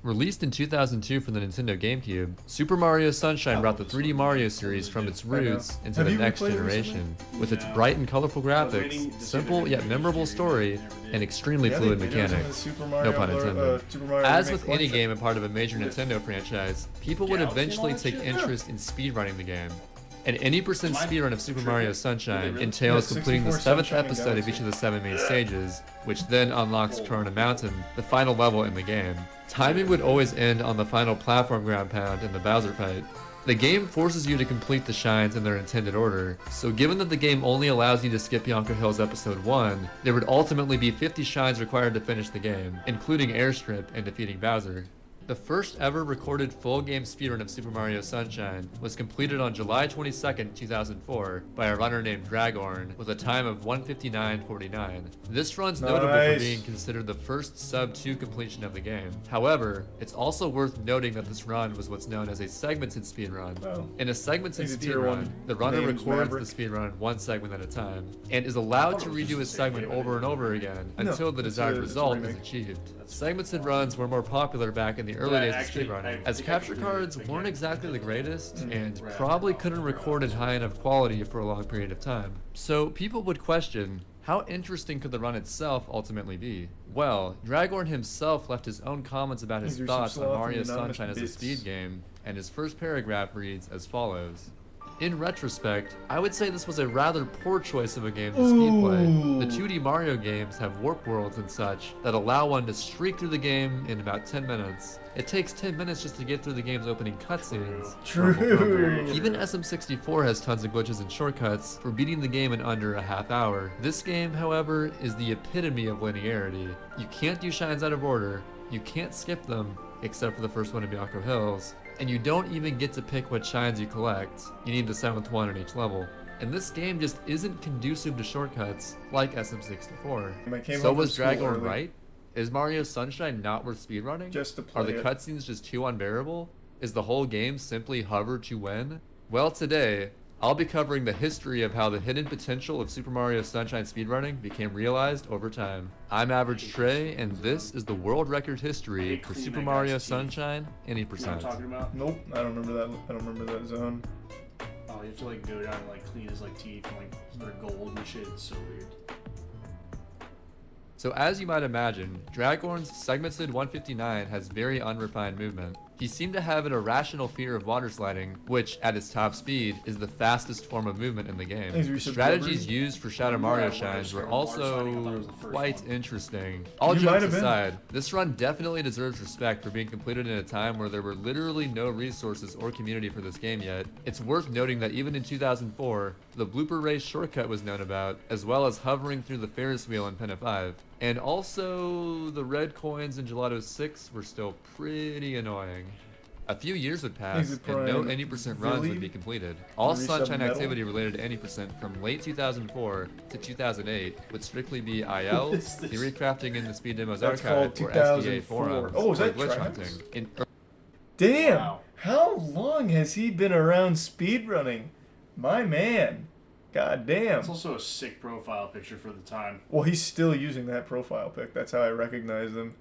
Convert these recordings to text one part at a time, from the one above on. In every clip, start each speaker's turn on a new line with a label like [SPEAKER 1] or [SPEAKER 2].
[SPEAKER 1] Released in 2002 for the Nintendo GameCube, Super Mario Sunshine brought the 3D Mario series from its roots into the next generation. With its bright and colorful graphics, simple yet memorable story, and extremely fluid mechanics. No pun intended. As with any game and part of a major Nintendo franchise, people would eventually take interest in speedrunning the game. An 80% speedrun of Super Mario Sunshine entails completing the 7th episode of each of the 7 main stages, which then unlocks Corona Mountain, the final level in the game. Timing would always end on the final platform ground pound in the Bowser fight. The game forces you to complete the shines in their intended order, so given that the game only allows you to skip Yonker Hills Episode 1, there would ultimately be 50 shines required to finish the game, including Airstrip and defeating Bowser. The first ever recorded full game speedrun of Super Mario Sunshine was completed on July 22nd, 2004 by a runner named Dragorn with a time of 1:59:49. This run's notable for being considered the first sub-2 completion of the game. However, it's also worth noting that this run was what's known as a segmented speedrun. In a segmented speedrun, the runner records the speedrun one segment at a time and is allowed to redo a segment over and over again until the desired result is achieved. Segmented runs were more popular back in the early days of speedrunning, as capture cards weren't exactly the greatest and probably couldn't record in high enough quality for a long period of time. So people would question, how interesting could the run itself ultimately be? Well, Dragorn himself left his own comments about his thoughts on Mario Sunshine as a speed game, and his first paragraph reads as follows. In retrospect, I would say this was a rather poor choice of a game to speed play. The 2D Mario games have warp worlds and such that allow one to streak through the game in about 10 minutes. It takes 10 minutes just to get through the game's opening cutscenes.
[SPEAKER 2] True.
[SPEAKER 1] Even SM64 has tons of glitches and shortcuts for beating the game in under a half hour. This game, however, is the epitome of linearity. You can't do shines out of order, you can't skip them, except for the first one in Yonker Hills, and you don't even get to pick what shines you collect. You need the 7th one in each level. And this game just isn't conducive to shortcuts like SM64. So was Dragorn right? Is Mario Sunshine not worth speedrunning?
[SPEAKER 2] Just to play
[SPEAKER 1] Are the cutscenes just too unbearable? Is the whole game simply hover to win? Well, today, I'll be covering the history of how the hidden potential of Super Mario Sunshine speedrunning became realized over time. I'm Average Trey, and this is the world record history for Super Mario Sunshine in 80%.
[SPEAKER 3] You know what I'm talking about?
[SPEAKER 2] Nope, I don't remember that. I don't remember that zone.
[SPEAKER 3] Oh, you have to like go down and like clean his like teeth and like they're gold and shit. It's so weird.
[SPEAKER 1] So as you might imagine, Dragorn's segmented 159 has very unrefined movement. He seemed to have an irrational fear of water sliding, which, at its top speed, is the fastest form of movement in the game. Strategies used for Shadow Mario shines were also quite interesting. All jokes aside, this run definitely deserves respect for being completed in a time where there were literally no resources or community for this game yet. It's worth noting that even in 2004, the blooper race shortcut was known about, as well as hovering through the Ferris wheel in Pen 5. And also, the red coins in Gelato 6 were still pretty annoying. A few years would pass, and no 80% runs would be completed. All Sunshine activity related to 80% from late 2004 to 2008 would strictly be IL, theory crafting in the Speed Demos archive, or SDA forums, or glitch hunting.
[SPEAKER 2] Damn! Wow. How long has he been around speedrunning? My man. God damn.
[SPEAKER 3] It's also a sick profile picture for the time.
[SPEAKER 2] Well, he's still using that profile pic. That's how I recognize him.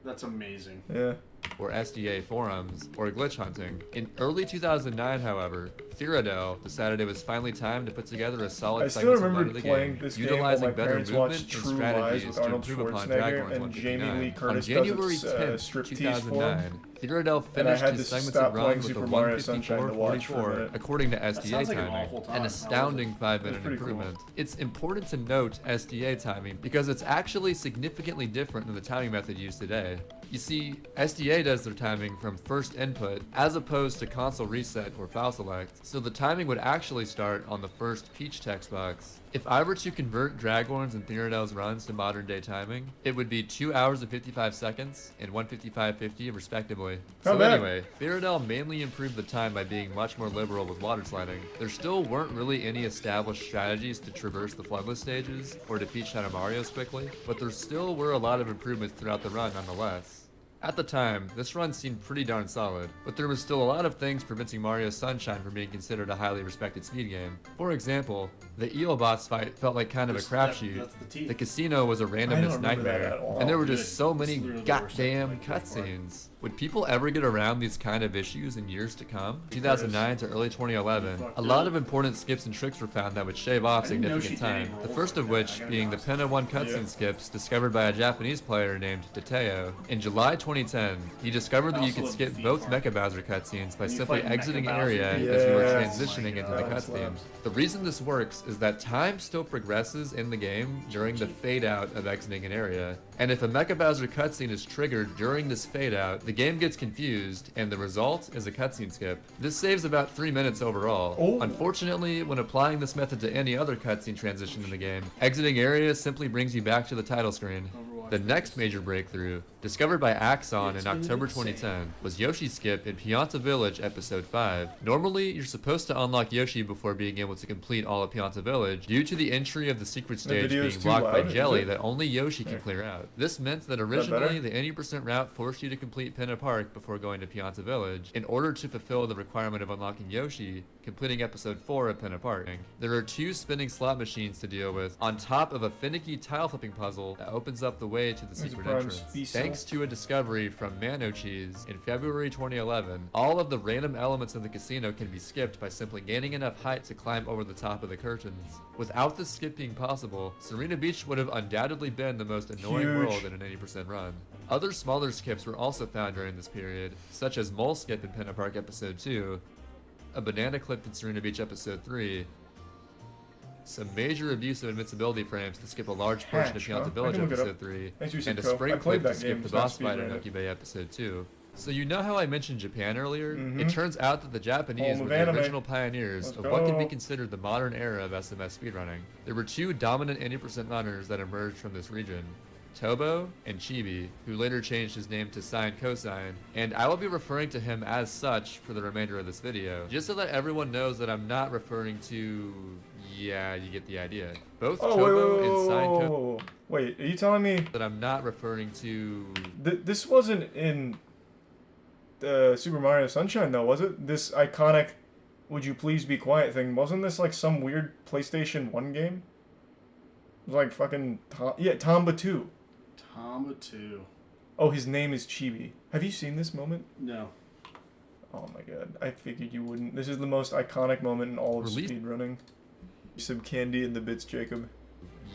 [SPEAKER 3] That's amazing.
[SPEAKER 2] Yeah.
[SPEAKER 1] Or SDA forums, or glitch hunting. In early 2009, however, Theoradel decided it was finally time to put together a solid segment of the game, utilizing better movement and strategies to improve upon Dragorn's 159. On January 10th, 2009, Theoradel finished his segmented run with a 154.44 according to SDA timing, an astounding 5-minute improvement. It's important to note SDA timing because it's actually significantly different than the timing method used today. You see, SDA does their timing from first input as opposed to console reset or file select, so the timing would actually start on the first Peach text box. If I were to convert Dragorn's and Theoradel's runs to modern day timing, it would be 2 hours and 55 seconds and 1:55:50 respectively. So anyway, Theoradel mainly improved the time by being much more liberal with water sliding. There still weren't really any established strategies to traverse the floodless stages or defeat Shadow Marios quickly, but there still were a lot of improvements throughout the run nonetheless. At the time, this run seemed pretty darn solid, but there was still a lot of things preventing Mario Sunshine from being considered a highly respected speed game. For example, the eel boss fight felt like kind of a crapshoot. The casino was a randomness nightmare, and there were just so many goddamn cutscenes. Would people ever get around these kind of issues in years to come? 2009 to early 2011, a lot of important skips and tricks were found that would shave off significant time. The first of which being the Pinna 1 cutscene skips discovered by a Japanese player named Tateo. In July 2010, he discovered that you could skip both Mecha Bowser cutscenes by simply exiting an area as you were transitioning into the cutscene. The reason this works is that time still progresses in the game during the fade out of exiting an area, and if a Mecha Bowser cutscene is triggered during this fade out, the game gets confused, and the result is a cutscene skip. This saves about 3 minutes overall.
[SPEAKER 2] Oh.
[SPEAKER 1] Unfortunately, when applying this method to any other cutscene transition in the game, exiting areas simply brings you back to the title screen. The next major breakthrough, discovered by Axon in October 2010, was Yoshi Skip in Pianta Village Episode 5. Normally, you're supposed to unlock Yoshi before being able to complete all of Pianta Village, due to the entry of the secret stage being blocked by Jelly that only Yoshi can clear out. This meant that originally the 80% route forced you to complete Pinna Park before going to Pianta Village, in order to fulfill the requirement of unlocking Yoshi, completing Episode 4 of Pinna Park. There are 2 spinning slot machines to deal with, on top of a finicky tile flipping puzzle that opens up the way to the secret entrance. Thanks to a discovery from Mano Cheese in February 2011, all of the random elements of the casino can be skipped by simply gaining enough height to climb over the top of the curtains. Without this skip being possible, Serena Beach would have undoubtedly been the most annoying world in an 80% run. Other smaller skips were also found during this period, such as Mole Skip in Pinna Park Episode 2, a banana clip in Serena Beach Episode 3, some major abuse of invincibility frames to skip a large portion of Pianta Village Episode 3, and a spring clip to skip the boss fight in Noki Bay Episode 2. So you know how I mentioned Japan earlier? It turns out that the Japanese were the original pioneers of what can be considered the modern era of SMS speedrunning. There were 2 dominant 80% runners that emerged from this region, Tobo and Chibi, who later changed his name to Sine Cosine, and I will be referring to him as such for the remainder of this video, just so that everyone knows that I'm not referring to... yeah, you get the idea. Both Tobo and Sine Cosine...
[SPEAKER 2] Wait, are you telling me...
[SPEAKER 1] that I'm not referring to...
[SPEAKER 2] This wasn't in the Super Mario Sunshine, though, was it? This iconic "Would you please be quiet" thing, wasn't this like some weird PlayStation 1 game? It was like fucking... Tomba 2.
[SPEAKER 3] Tomba 2.
[SPEAKER 2] Oh, his name is Chibi. Have you seen this moment?
[SPEAKER 3] No.
[SPEAKER 2] Oh my god, I figured you wouldn't. This is the most iconic moment in all of speedrunning. Some candy in the bits, Jacob.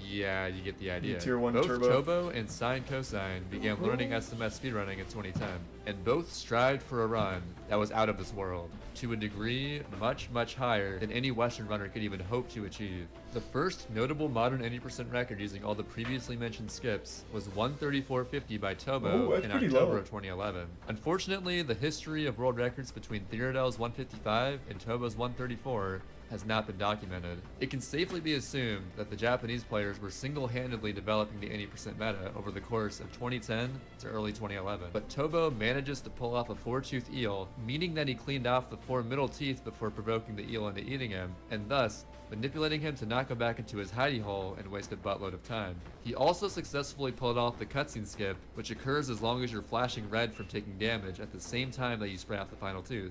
[SPEAKER 1] Yeah, you get the idea.
[SPEAKER 2] Tier 1
[SPEAKER 1] both
[SPEAKER 2] Turbo.
[SPEAKER 1] Tobo and Sine Cosine began learning SMS speedrunning in 2010, and both strived for a run that was out of this world, to a degree much, much higher than any Western runner could even hope to achieve. The first notable modern 80% record using all the previously mentioned skips was 134.50 by Tobo in October of 2011. Unfortunately, the history of world records between Theodel's 155 and Tobo's 134 has not been documented. It can safely be assumed that the Japanese players were single-handedly developing the 80% meta over the course of 2010 to early 2011. But Tobo manages to pull off a 4-tooth eel, meaning that he cleaned off the 4 middle teeth before provoking the eel into eating him, and thus manipulating him to not go back into his hidey hole and waste a buttload of time. He also successfully pulled off the cutscene skip, which occurs as long as you're flashing red from taking damage at the same time that you spray off the final tooth.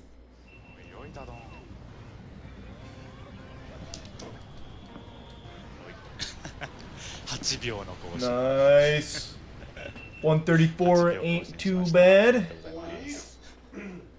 [SPEAKER 2] Nice. 134 ain't too bad.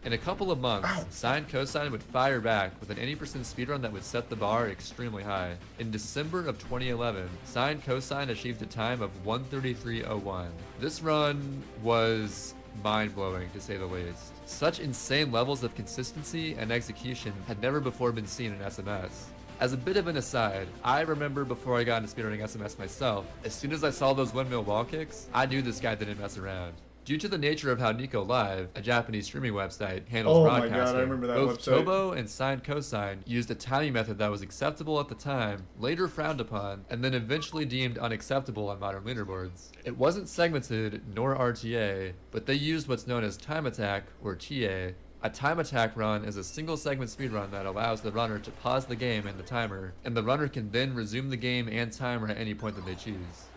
[SPEAKER 1] In a couple of months, Sine Cosine would fire back with an 80% speedrun that would set the bar extremely high. In December of 2011, Sine Cosine achieved a time of 133.01. This run was mind-blowing, to say the least. Such insane levels of consistency and execution had never before been seen in SMS. As a bit of an aside, I remember before I got into speedrunning SMS myself, as soon as I saw those windmill wall kicks, I knew this guy didn't mess around. Due to the nature of how Nico Live, a Japanese streaming website, handles broadcasting,
[SPEAKER 2] my god, I remember that
[SPEAKER 1] both
[SPEAKER 2] website.
[SPEAKER 1] Tobo and Sine Cosine used a timing method that was acceptable at the time, later frowned upon, and then eventually deemed unacceptable on modern leaderboards. It wasn't segmented nor RTA, but they used what's known as time attack, or TA. A time attack run is a single segment speedrun that allows the runner to pause the game and the timer, and the runner can then resume the game and timer at any point that they choose.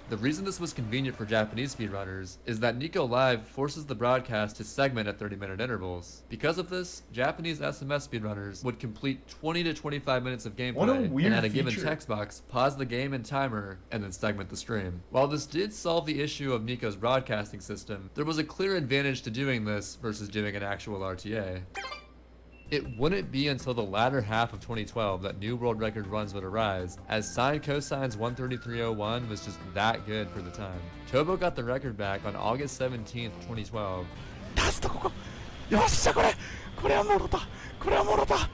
[SPEAKER 1] The reason this was convenient for Japanese speedrunners is that Nico Live forces the broadcast to segment at 30-minute intervals. Because of this, Japanese SMS speedrunners would complete 20 to 25 minutes of
[SPEAKER 2] What a
[SPEAKER 1] gameplay
[SPEAKER 2] weird
[SPEAKER 1] and at a given
[SPEAKER 2] feature.
[SPEAKER 1] text box, pause the game and timer, and then segment the stream. While this did solve the issue of Nico's broadcasting system, there was a clear advantage to doing this versus doing an actual RTA. It wouldn't be until the latter half of 2012 that new world record runs would arise, as Sine Cosine's 133.01 was just that good for the time. Tobo got the record back on August 17th, 2012.
[SPEAKER 4] 出すとここよっしゃこれはもろたこれはもろた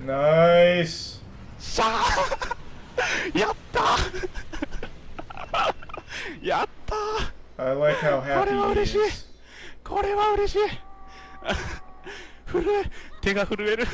[SPEAKER 2] Nice.
[SPEAKER 4] しゃーやったーやったー
[SPEAKER 2] I like how
[SPEAKER 4] こ
[SPEAKER 2] happy
[SPEAKER 4] れは
[SPEAKER 2] he
[SPEAKER 4] 嬉しい
[SPEAKER 2] is.
[SPEAKER 4] これは嬉しい震え手が震える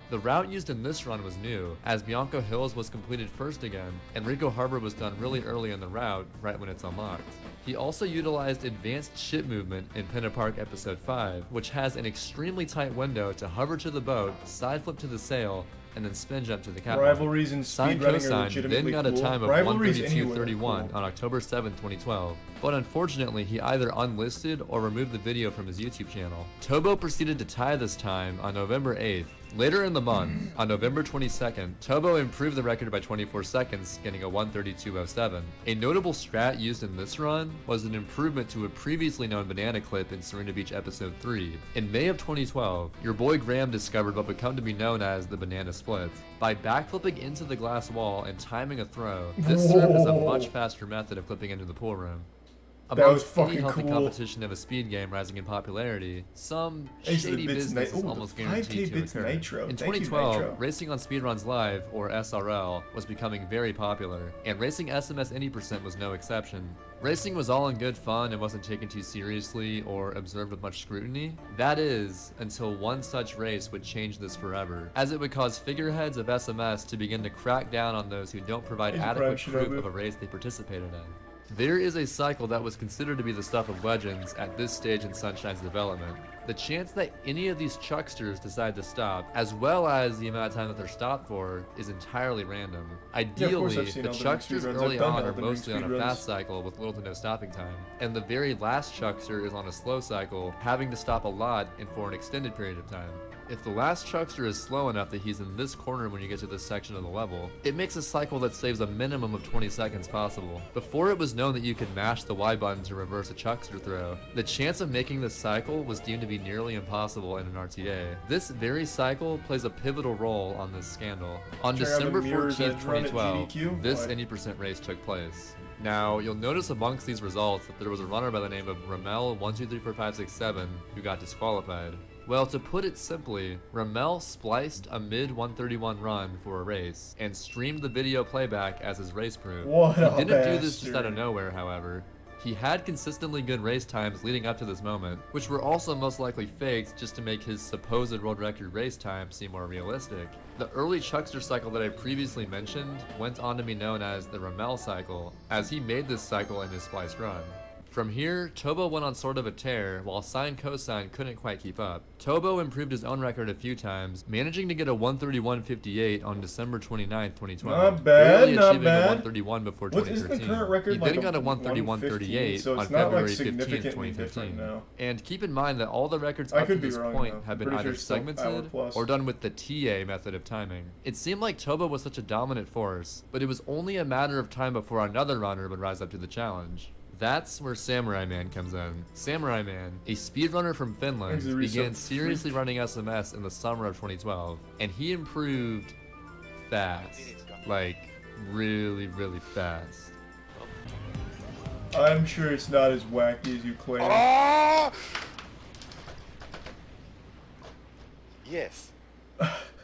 [SPEAKER 1] The route used in this run was new, as Bianco Hills was completed first again, and Rico Harbor was done really early in the route, right when it's unlocked. He also utilized advanced ship movement in Pinna Park Episode 5, which has an extremely tight window to hover to the boat, side flip to the sail, and then spin jump to the catwalk.
[SPEAKER 2] Rivalries in
[SPEAKER 1] Sine
[SPEAKER 2] speedrunning are
[SPEAKER 1] Cosine then
[SPEAKER 2] legitimately
[SPEAKER 1] got a
[SPEAKER 2] cool.
[SPEAKER 1] time of
[SPEAKER 2] Rivalries anywhere are
[SPEAKER 1] 132.31
[SPEAKER 2] cool.
[SPEAKER 1] on October 7, 2012, but unfortunately he either unlisted or removed the video from his YouTube channel. Tobo proceeded to tie this time on November 8th. Later in the month, on November 22nd, Tobo improved the record by 24 seconds, getting a 132.07. A notable strat used in this run was an improvement to a previously known banana clip in Serena Beach Episode 3. In May of 2012, your boy Graham discovered what would come to be known as the banana split. By backflipping into the glass wall and timing a throw, this served as a much faster method of clipping into the pool room.
[SPEAKER 2] That was
[SPEAKER 1] Amongst any
[SPEAKER 2] fucking
[SPEAKER 1] healthy
[SPEAKER 2] cool.
[SPEAKER 1] competition of a speed game rising in popularity, some
[SPEAKER 2] Thanks to the
[SPEAKER 1] shady
[SPEAKER 2] bits
[SPEAKER 1] business is
[SPEAKER 2] Ooh,
[SPEAKER 1] almost
[SPEAKER 2] the 5K
[SPEAKER 1] guaranteed to
[SPEAKER 2] bits
[SPEAKER 1] occur.
[SPEAKER 2] Nitro.
[SPEAKER 1] In
[SPEAKER 2] Thank you,
[SPEAKER 1] 2012,
[SPEAKER 2] Nitro.
[SPEAKER 1] Racing on Speedruns Live, or SRL, was becoming very popular, and racing SMS any percent was no exception. Racing was all in good fun and wasn't taken too seriously or observed with much scrutiny. That is, until one such race would change this forever, as it would cause figureheads of SMS to begin to crack down on those who don't provide
[SPEAKER 2] He's a
[SPEAKER 1] adequate
[SPEAKER 2] prime
[SPEAKER 1] proof
[SPEAKER 2] Shinobu.
[SPEAKER 1] of a race they participated in. There is a cycle that was considered to be the stuff of legends at this stage in Sunshine's development. The chance that any of these chucksters decide to stop, as well as the amount of time that they're stopped for, is entirely random. Ideally,
[SPEAKER 2] I've seen
[SPEAKER 1] the
[SPEAKER 2] Elden Ring
[SPEAKER 1] chucksters
[SPEAKER 2] speedruns.
[SPEAKER 1] early
[SPEAKER 2] I've done
[SPEAKER 1] on are
[SPEAKER 2] Elden Ring
[SPEAKER 1] mostly on a
[SPEAKER 2] speedruns.
[SPEAKER 1] fast cycle with little to no stopping time, and the very last chuckster is on a slow cycle, having to stop a lot and for an extended period of time. If the last chuckster is slow enough that he's in this corner when you get to this section of the level, it makes a cycle that saves a minimum of 20 seconds possible. Before it was known that you could mash the Y button to reverse a chuckster throw, the chance of making this cycle was deemed to be nearly impossible in an RTA. This very cycle plays a pivotal role on this scandal. On
[SPEAKER 2] Check out the
[SPEAKER 1] December
[SPEAKER 2] mirrors
[SPEAKER 1] 14th,
[SPEAKER 2] that run at
[SPEAKER 1] 2012,
[SPEAKER 2] GDQ.
[SPEAKER 1] this
[SPEAKER 2] Why?
[SPEAKER 1] any percent race took place. Now, you'll notice amongst these results that there was a runner by the name of Ramel123457 who got disqualified. Well, to put it simply, Ramel spliced a mid-131 run for a race, and streamed the video playback as his race proof.
[SPEAKER 2] What
[SPEAKER 1] He
[SPEAKER 2] a
[SPEAKER 1] didn't do this just out
[SPEAKER 2] bastard.
[SPEAKER 1] of nowhere, however. He had consistently good race times leading up to this moment, which were also most likely faked just to make his supposed world record race time seem more realistic. The early chuckster cycle that I previously mentioned went on to be known as the Ramel cycle, as he made this cycle in his spliced run. From here, Tobo went on sort of a tear, while Sine Cosine couldn't quite keep up. Tobo improved his own record a few times, managing to get a 131.58 on December 29th, 2012.
[SPEAKER 2] Not bad,
[SPEAKER 1] barely
[SPEAKER 2] not
[SPEAKER 1] achieving
[SPEAKER 2] bad.
[SPEAKER 1] a 131 before
[SPEAKER 2] What is
[SPEAKER 1] 2013.
[SPEAKER 2] the current record?
[SPEAKER 1] He
[SPEAKER 2] like
[SPEAKER 1] then got a
[SPEAKER 2] 115,
[SPEAKER 1] 131.38
[SPEAKER 2] so
[SPEAKER 1] on
[SPEAKER 2] it's not
[SPEAKER 1] February
[SPEAKER 2] like
[SPEAKER 1] 15th,
[SPEAKER 2] significantly
[SPEAKER 1] 2015.
[SPEAKER 2] different now.
[SPEAKER 1] And keep in mind that all the records
[SPEAKER 2] I
[SPEAKER 1] up to
[SPEAKER 2] could be
[SPEAKER 1] this
[SPEAKER 2] wrong,
[SPEAKER 1] point
[SPEAKER 2] though.
[SPEAKER 1] have been
[SPEAKER 2] Pretty
[SPEAKER 1] either
[SPEAKER 2] sure it's still hour
[SPEAKER 1] segmented
[SPEAKER 2] plus.
[SPEAKER 1] or done with the TA method of timing. It seemed like Tobo was such a dominant force, but it was only a matter of time before another runner would rise up to the challenge. That's where Samurai Man comes in. Samurai Man, a speedrunner from Finland,
[SPEAKER 2] He's a
[SPEAKER 1] began
[SPEAKER 2] resub
[SPEAKER 1] seriously
[SPEAKER 2] freak.
[SPEAKER 1] running SMS in the summer of 2012, and he improved fast. Like, really, really fast.
[SPEAKER 2] I'm sure it's not as wacky as you claim.
[SPEAKER 4] Oh! Yes.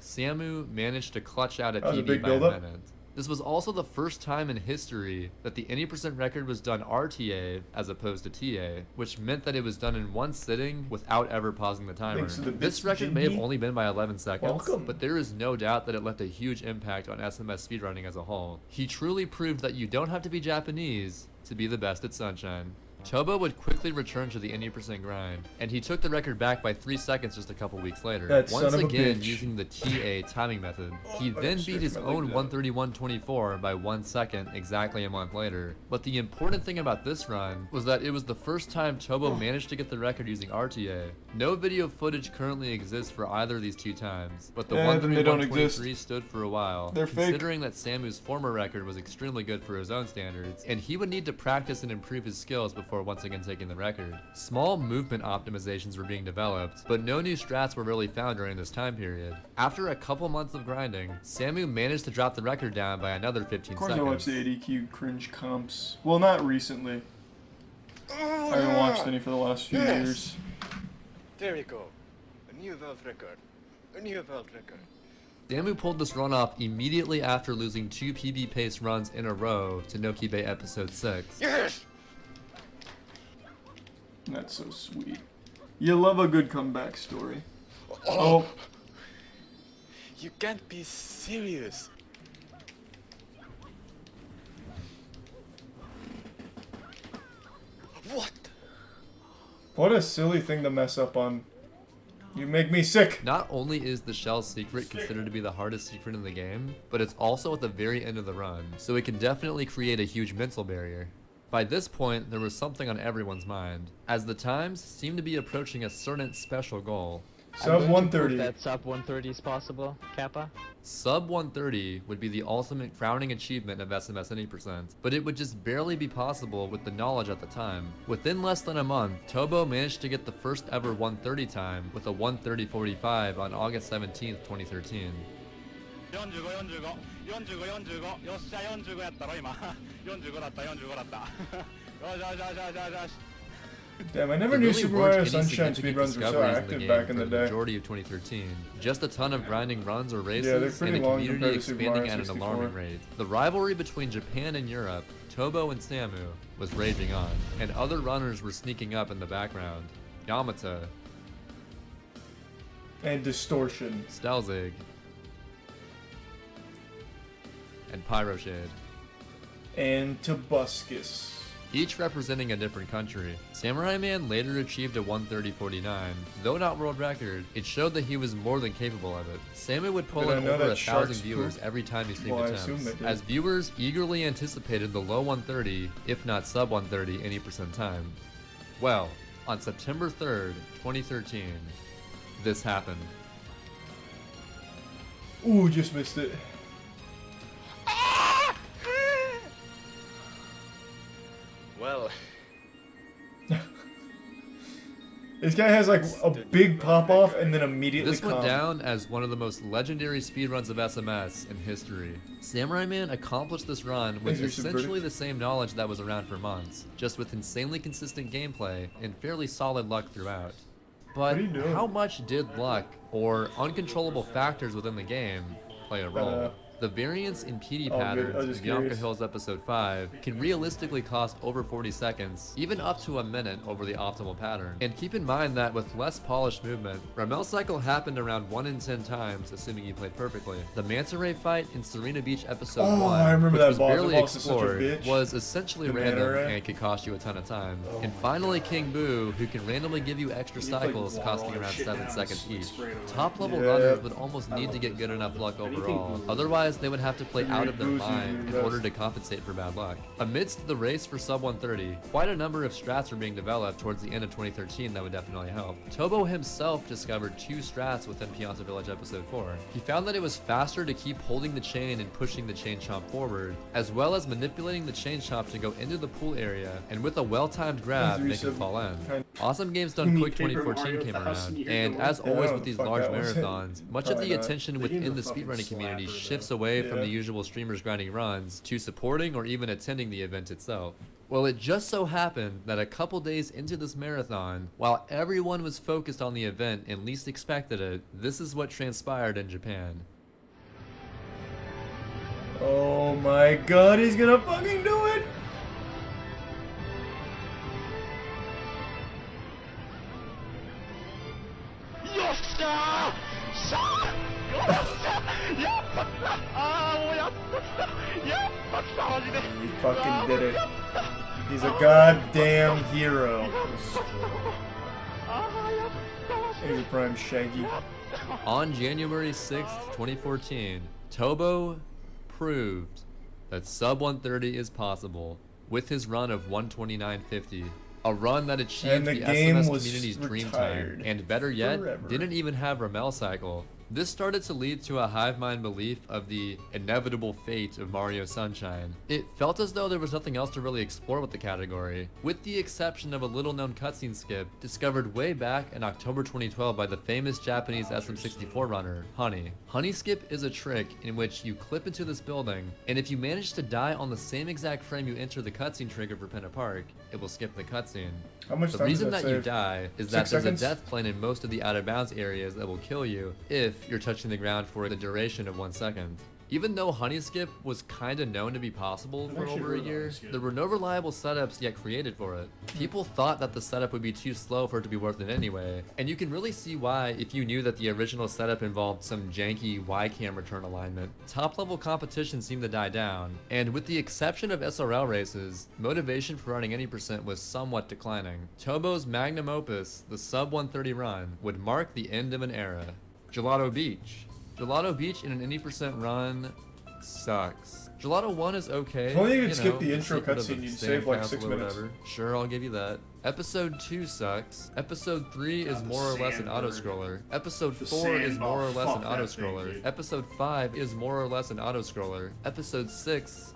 [SPEAKER 1] Samu managed to clutch out a
[SPEAKER 2] That was a
[SPEAKER 1] PB
[SPEAKER 2] big
[SPEAKER 1] by a
[SPEAKER 2] build-up.
[SPEAKER 1] minute. This was also the first time in history that the any percent record was done RTA as opposed to TA, which meant that it was done in one sitting without ever pausing the timer.
[SPEAKER 2] Thanks to the
[SPEAKER 1] This
[SPEAKER 2] bits,
[SPEAKER 1] record may have
[SPEAKER 2] Jimmy.
[SPEAKER 1] only been by 11 seconds,
[SPEAKER 2] Welcome.
[SPEAKER 1] but there is no doubt that it left a huge impact on SMS speedrunning as a whole. He truly proved that you don't have to be Japanese to be the best at Sunshine. Tobo would quickly return to the 80% grind, and he took the record back by 3 seconds just a couple weeks later.
[SPEAKER 2] That
[SPEAKER 1] Once
[SPEAKER 2] son of a
[SPEAKER 1] again,
[SPEAKER 2] bitch.
[SPEAKER 1] using the TA timing method. He
[SPEAKER 2] I
[SPEAKER 1] then
[SPEAKER 2] just
[SPEAKER 1] beat his
[SPEAKER 2] stretched my
[SPEAKER 1] own
[SPEAKER 2] leg down.
[SPEAKER 1] 131.24 by 1 second exactly a month later. But the important thing about this run was that it was the first time Tobo managed to get the record using RTA. No video footage currently exists for either of these two times, but the
[SPEAKER 2] Yeah, then they don't
[SPEAKER 1] 131.23 stood for a while,
[SPEAKER 2] They're fake.
[SPEAKER 1] considering that Samu's former record was extremely good for his own standards, and he would need to practice and improve his skills before once again taking the record. Small movement optimizations were being developed, but no new strats were really found during this time period. After a couple months of grinding, Samu managed to drop the record down by another 15
[SPEAKER 2] Of course, I watched
[SPEAKER 1] seconds.
[SPEAKER 2] the ADQ cringe comps. Well, not recently. I haven't watched any for the last few
[SPEAKER 4] Yes.
[SPEAKER 2] years.
[SPEAKER 4] There we go. A new world record. A new world record.
[SPEAKER 1] Samu pulled this run off immediately after losing 2 PB pace runs in a row to Noki Bay episode 6.
[SPEAKER 4] Yes!
[SPEAKER 2] That's so sweet. You love a good comeback story. Oh,
[SPEAKER 4] You can't be serious. What?
[SPEAKER 2] what a silly thing to mess up on. You make me sick.
[SPEAKER 1] Not only is the shell secret considered to be the hardest secret in the game, but it's also at the very end of the run, so it can definitely create a huge mental barrier. By this point, there was something on everyone's mind, as the times seemed to be approaching a certain special goal.
[SPEAKER 2] Sub 130.
[SPEAKER 5] That sub 130 is possible, Kappa?
[SPEAKER 1] Sub 130 would be the ultimate crowning achievement of SMS 80%, but it would just barely be possible with the knowledge at the time. Within less than a month, Tobo managed to get the first ever 130 time with a 130.45 on August 17th, 2013.
[SPEAKER 6] 45、45、45、45、よっしゃ、45やったろ、今。45だった、45だった。よしよしよしよしよしよし。
[SPEAKER 2] Damn, I never
[SPEAKER 1] There
[SPEAKER 2] knew
[SPEAKER 1] really
[SPEAKER 2] Super
[SPEAKER 1] weren't
[SPEAKER 2] Mario
[SPEAKER 1] any
[SPEAKER 2] Sunshine
[SPEAKER 1] significant
[SPEAKER 2] speedruns were so
[SPEAKER 1] discoveries in the
[SPEAKER 2] active
[SPEAKER 1] game
[SPEAKER 2] back in
[SPEAKER 1] for
[SPEAKER 2] the
[SPEAKER 1] the
[SPEAKER 2] day.
[SPEAKER 1] majority of 2013. Just a ton of grinding runs or
[SPEAKER 2] they're
[SPEAKER 1] races,
[SPEAKER 2] pretty
[SPEAKER 1] and a
[SPEAKER 2] long
[SPEAKER 1] community
[SPEAKER 2] compared to Super
[SPEAKER 1] expanding
[SPEAKER 2] Mario
[SPEAKER 1] at an
[SPEAKER 2] 64.
[SPEAKER 1] alarming rate. The rivalry between Japan and Europe, Tobo and Samu, was raging on, and other runners were sneaking up in the background. Yamata,
[SPEAKER 2] And distortion.
[SPEAKER 1] Stelzig, and Pyroshade,
[SPEAKER 2] And Tobuscus.
[SPEAKER 1] each representing a different country. Samurai Man later achieved a 130.49. Though not world record, it showed that he was more than capable of it. Samu would pull
[SPEAKER 2] Did I
[SPEAKER 1] in
[SPEAKER 2] know
[SPEAKER 1] over
[SPEAKER 2] that
[SPEAKER 1] 1,000
[SPEAKER 2] sharks
[SPEAKER 1] viewers
[SPEAKER 2] poop?
[SPEAKER 1] every time he streamed
[SPEAKER 2] Well, I assume
[SPEAKER 1] attempts,
[SPEAKER 2] they did.
[SPEAKER 1] as viewers eagerly anticipated the low 130, if not sub 130, 80% time. Well, on September 3rd, 2013, this happened.
[SPEAKER 2] Ooh, just missed it.
[SPEAKER 4] Well,
[SPEAKER 2] This guy has like a big pop off and then immediately
[SPEAKER 1] This went
[SPEAKER 2] calm.
[SPEAKER 1] down as one of the most legendary speedruns of SMS in history. Samurai Man accomplished this run with
[SPEAKER 2] Is there some
[SPEAKER 1] essentially
[SPEAKER 2] verdict?
[SPEAKER 1] the same knowledge that was around for months, just with insanely consistent gameplay and fairly solid luck throughout. But
[SPEAKER 2] What are you doing?
[SPEAKER 1] how much did luck, or uncontrollable factors within the game, play a role? The variance in PD
[SPEAKER 2] all good. I was
[SPEAKER 1] patterns
[SPEAKER 2] just
[SPEAKER 1] in Bianca
[SPEAKER 2] curious.
[SPEAKER 1] Hills episode 5 can realistically cost over 40 seconds, even up to a minute over the optimal pattern. And keep in mind that with less polished movement, Ramel cycle happened around 1 in 10 times, assuming you played perfectly. The Manta Ray fight in Serena Beach episode
[SPEAKER 2] Oh,
[SPEAKER 1] 1,
[SPEAKER 2] I remember
[SPEAKER 1] which
[SPEAKER 2] that
[SPEAKER 1] was
[SPEAKER 2] boss. The
[SPEAKER 1] barely
[SPEAKER 2] boss is such a
[SPEAKER 1] explored,
[SPEAKER 2] bitch.
[SPEAKER 1] was essentially
[SPEAKER 2] The Manta
[SPEAKER 1] random
[SPEAKER 2] Ray.
[SPEAKER 1] and could cost you a ton of time.
[SPEAKER 2] Oh
[SPEAKER 1] And
[SPEAKER 2] my
[SPEAKER 1] finally King Boo, who can randomly give you extra
[SPEAKER 3] You, like,
[SPEAKER 1] cycles
[SPEAKER 3] waddle
[SPEAKER 1] costing
[SPEAKER 3] all
[SPEAKER 1] around
[SPEAKER 3] shit
[SPEAKER 1] 7
[SPEAKER 3] down,
[SPEAKER 1] seconds
[SPEAKER 3] like,
[SPEAKER 1] each.
[SPEAKER 3] spray it away.
[SPEAKER 1] Top level
[SPEAKER 2] Yeah.
[SPEAKER 1] runners would almost
[SPEAKER 3] I
[SPEAKER 1] need
[SPEAKER 3] love
[SPEAKER 1] to get
[SPEAKER 3] this.
[SPEAKER 1] good enough luck
[SPEAKER 3] Anything
[SPEAKER 1] overall.
[SPEAKER 3] Boo.
[SPEAKER 1] Otherwise, they would have to play out of their
[SPEAKER 2] Boo's
[SPEAKER 1] mind
[SPEAKER 2] usually
[SPEAKER 1] in
[SPEAKER 2] the
[SPEAKER 1] order
[SPEAKER 2] best.
[SPEAKER 1] to compensate for bad luck. Amidst the race for sub 130, quite a number of strats were being developed towards the end of 2013 that would definitely help. Tobo himself discovered 2 strats within Pianta Village episode 4. He found that it was faster to keep holding the chain and pushing the chain chomp forward, as well as manipulating the chain chomp to go into the pool area and with a well-timed grab make him fall in. Awesome Games Done
[SPEAKER 3] You
[SPEAKER 1] Quick
[SPEAKER 3] need Paper
[SPEAKER 1] 2014
[SPEAKER 3] Mario
[SPEAKER 1] came
[SPEAKER 3] 1000
[SPEAKER 1] around,
[SPEAKER 3] years
[SPEAKER 1] and
[SPEAKER 3] old.
[SPEAKER 1] as
[SPEAKER 2] Yeah,
[SPEAKER 1] always
[SPEAKER 2] I
[SPEAKER 1] with
[SPEAKER 2] don't
[SPEAKER 1] these
[SPEAKER 2] fuck
[SPEAKER 1] large
[SPEAKER 2] that was it.
[SPEAKER 1] marathons, much of
[SPEAKER 2] Probably
[SPEAKER 1] the
[SPEAKER 2] not.
[SPEAKER 1] attention
[SPEAKER 3] They
[SPEAKER 1] within
[SPEAKER 3] gave
[SPEAKER 1] the
[SPEAKER 3] the fucking
[SPEAKER 1] speedrunning community
[SPEAKER 3] slapper,
[SPEAKER 1] shifts
[SPEAKER 3] though.
[SPEAKER 1] away from the
[SPEAKER 2] Yeah.
[SPEAKER 1] usual streamers grinding runs to supporting or even attending the event itself. Well, it just so happened that a couple days into this marathon, while everyone was focused on the event and least expected it, this is what transpired in Japan.
[SPEAKER 2] Oh my god, he's gonna fucking do it!
[SPEAKER 4] Yossa! Sa! Yossa! Yappa! Ah, もうやっと来た！やっと来た、マジで！
[SPEAKER 2] He fucking did it. He's a goddamn hero. He's a prime Shaggy.
[SPEAKER 1] On January 6th, 2014, Tobo proved that sub 130 is possible with his run of 129.50. A run that achieved
[SPEAKER 2] And the
[SPEAKER 1] the
[SPEAKER 2] game
[SPEAKER 1] SMS
[SPEAKER 2] was
[SPEAKER 1] community's dream
[SPEAKER 2] retired
[SPEAKER 1] time, and better yet,
[SPEAKER 2] forever.
[SPEAKER 1] didn't even have Ramel cycle. This started to lead to a hive mind belief of the inevitable fate of Mario Sunshine. It felt as though there was nothing else to really explore with the category, with the exception of a little known cutscene skip discovered way back in October 2012 by the famous Japanese SM64 runner, Honey. Honey skip is a trick in which you clip into this building, and if you manage to die on the same exact frame you enter the cutscene trigger for Pinna Park, it will skip the cutscene.
[SPEAKER 2] How much
[SPEAKER 1] The
[SPEAKER 2] time
[SPEAKER 1] reason
[SPEAKER 2] does
[SPEAKER 1] that you
[SPEAKER 2] save?
[SPEAKER 1] die is
[SPEAKER 2] 6
[SPEAKER 1] that there's
[SPEAKER 2] seconds?
[SPEAKER 1] a death plane in most of the out of bounds areas that will kill you if you're touching the ground for the duration of 1 second. Even though Honey Skip was kinda known to be possible
[SPEAKER 3] I've
[SPEAKER 1] for
[SPEAKER 3] actually
[SPEAKER 1] over a
[SPEAKER 3] heard of
[SPEAKER 1] year,
[SPEAKER 3] Honey Skip.
[SPEAKER 1] there were no reliable setups yet created for it. People thought that the setup would be too slow for it to be worth it anyway, and you can really see why if you knew that the original setup involved some janky Y-cam return alignment. Top level competition seemed to die down, and with the exception of SRL races, motivation for running any percent was somewhat declining. Tobo's magnum opus, the sub 130 run, would mark the end of an era. Gelato Beach. Gelato Beach in an any percent run sucks. Gelato 1 is okay.
[SPEAKER 2] If only you could skip
[SPEAKER 1] know,
[SPEAKER 2] the intro
[SPEAKER 1] secret of
[SPEAKER 2] cutscene,
[SPEAKER 1] the
[SPEAKER 2] you'd
[SPEAKER 1] sand
[SPEAKER 2] save like
[SPEAKER 1] castle
[SPEAKER 2] 6
[SPEAKER 1] or
[SPEAKER 2] minutes.
[SPEAKER 1] whatever. Sure, I'll give you that. Episode 2 sucks. Episode 3 is
[SPEAKER 3] the
[SPEAKER 1] more or less an
[SPEAKER 3] sand
[SPEAKER 1] auto-scroller. Episode
[SPEAKER 3] The
[SPEAKER 1] 4 is
[SPEAKER 3] sand
[SPEAKER 1] more or
[SPEAKER 3] ball.
[SPEAKER 1] less an
[SPEAKER 3] Fuck that thing,
[SPEAKER 1] auto-scroller.
[SPEAKER 3] dude.
[SPEAKER 1] Episode 5 is more or less an auto-scroller. Episode 6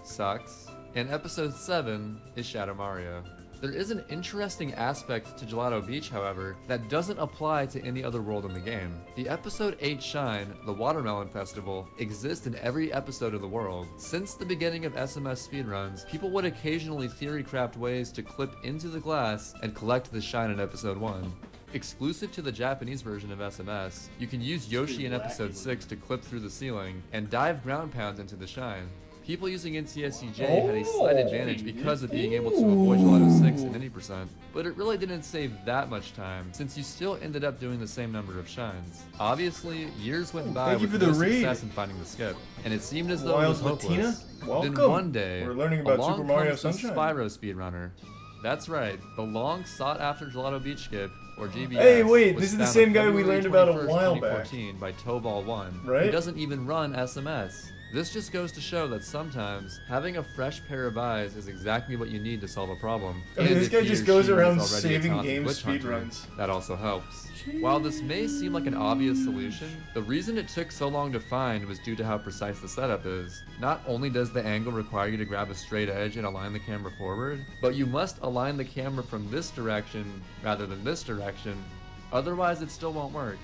[SPEAKER 1] sucks. And episode 7 is Shadow Mario. There is an interesting aspect to Gelato Beach, however, that doesn't apply to any other world in the game. The episode 8 Shine, the Watermelon Festival, exists in every episode of the world. Since the beginning of SMS speedruns, people would occasionally theory craft ways to clip into the glass and collect the shine in episode 1. Exclusive to the Japanese version of SMS, you can use Yoshi in episode 6 to clip through the ceiling and dive ground pounds into the shine. People using NTSCJ had a slight advantage because of being able to avoid Gelato 6 in any percent, but it really didn't save that much time, since you still ended up doing the same number of shines. Obviously, years went by
[SPEAKER 2] Thank you
[SPEAKER 1] with
[SPEAKER 2] for
[SPEAKER 1] no
[SPEAKER 2] the raid.
[SPEAKER 1] success in finding the skip, and it seemed as though it
[SPEAKER 2] Wild
[SPEAKER 1] was hopeless.
[SPEAKER 2] Latina,
[SPEAKER 1] Then
[SPEAKER 2] welcome.
[SPEAKER 1] one day,
[SPEAKER 2] We're learning about
[SPEAKER 1] along
[SPEAKER 2] Super Mario
[SPEAKER 1] comes the
[SPEAKER 2] Sunshine.
[SPEAKER 1] Spyro speedrunner. That's right, the long sought after Gelato Beach skip, or GBS.
[SPEAKER 2] Hey, wait,
[SPEAKER 1] was
[SPEAKER 2] this is the
[SPEAKER 1] found
[SPEAKER 2] same
[SPEAKER 1] on
[SPEAKER 2] guy we
[SPEAKER 1] February
[SPEAKER 2] learned about a
[SPEAKER 1] 21st,
[SPEAKER 2] while back.
[SPEAKER 1] 2014 by Tobal1,
[SPEAKER 2] Right?
[SPEAKER 1] who doesn't even run SMS. This just goes to show that sometimes having a fresh pair of eyes is exactly what you need to solve a problem.
[SPEAKER 2] I mean,
[SPEAKER 1] And
[SPEAKER 2] this
[SPEAKER 1] if
[SPEAKER 2] guy
[SPEAKER 1] he
[SPEAKER 2] just
[SPEAKER 1] or
[SPEAKER 2] goes
[SPEAKER 1] she is
[SPEAKER 2] around
[SPEAKER 1] already a
[SPEAKER 2] saving
[SPEAKER 1] talented
[SPEAKER 2] game
[SPEAKER 1] glitch hunter,
[SPEAKER 2] speedruns.
[SPEAKER 1] that also helps. While this may seem like an obvious solution, the reason it took so long to find was due to how precise the setup is. Not only does the angle require you to grab a straight edge and align the camera forward, but you must align the camera from this direction rather than this direction, otherwise it still won't work.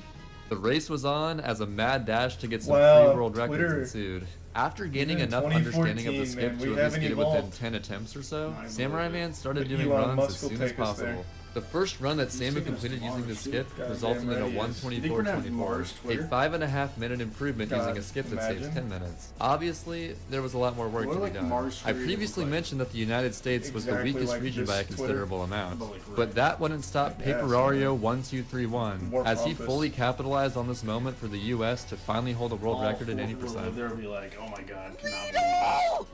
[SPEAKER 1] The race was on as a mad dash to get some
[SPEAKER 2] Wow,
[SPEAKER 1] free world records
[SPEAKER 2] Twitter.
[SPEAKER 1] ensued. After gaining
[SPEAKER 2] Even
[SPEAKER 1] enough understanding of the
[SPEAKER 2] 2014,
[SPEAKER 1] skip
[SPEAKER 2] man,
[SPEAKER 1] to
[SPEAKER 2] we
[SPEAKER 1] at least
[SPEAKER 2] haven't
[SPEAKER 1] get it within
[SPEAKER 2] evolved.
[SPEAKER 1] 10 attempts or so,
[SPEAKER 3] I
[SPEAKER 1] Samurai
[SPEAKER 3] believe it.
[SPEAKER 1] Man started
[SPEAKER 2] But
[SPEAKER 1] doing
[SPEAKER 2] Elon
[SPEAKER 1] runs
[SPEAKER 2] Musk
[SPEAKER 1] as
[SPEAKER 2] will
[SPEAKER 1] soon as
[SPEAKER 2] take us
[SPEAKER 1] possible.
[SPEAKER 2] there.
[SPEAKER 1] The first run that Sammy
[SPEAKER 3] taking us
[SPEAKER 1] completed
[SPEAKER 3] to
[SPEAKER 1] using the
[SPEAKER 3] Mars,
[SPEAKER 1] skip
[SPEAKER 2] Goddamn
[SPEAKER 1] resulted in a
[SPEAKER 2] right he is.
[SPEAKER 3] You think we're gonna have
[SPEAKER 1] 124.24,
[SPEAKER 3] Mars
[SPEAKER 1] a
[SPEAKER 3] Twitter?
[SPEAKER 1] 5.5 minute improvement
[SPEAKER 2] God,
[SPEAKER 1] using a skip that saves
[SPEAKER 2] imagine.
[SPEAKER 1] 10 minutes. Obviously, there was a lot more work
[SPEAKER 3] What
[SPEAKER 1] to be
[SPEAKER 3] like
[SPEAKER 1] done.
[SPEAKER 3] Mars
[SPEAKER 1] I
[SPEAKER 3] Twitter
[SPEAKER 1] previously
[SPEAKER 3] look like?
[SPEAKER 1] mentioned that the United States was the
[SPEAKER 2] Exactly
[SPEAKER 1] weakest
[SPEAKER 2] like
[SPEAKER 1] region by a
[SPEAKER 2] this Twitter.
[SPEAKER 1] considerable amount,
[SPEAKER 3] But like
[SPEAKER 1] but
[SPEAKER 3] red.
[SPEAKER 1] that wouldn't stop
[SPEAKER 2] Yeah,
[SPEAKER 1] Paperario 1231
[SPEAKER 2] More
[SPEAKER 1] as he
[SPEAKER 2] pompous.
[SPEAKER 1] fully capitalized on this moment for the U.S. to finally hold a world record in any percent.
[SPEAKER 3] They'll be like, oh my god, cannot believe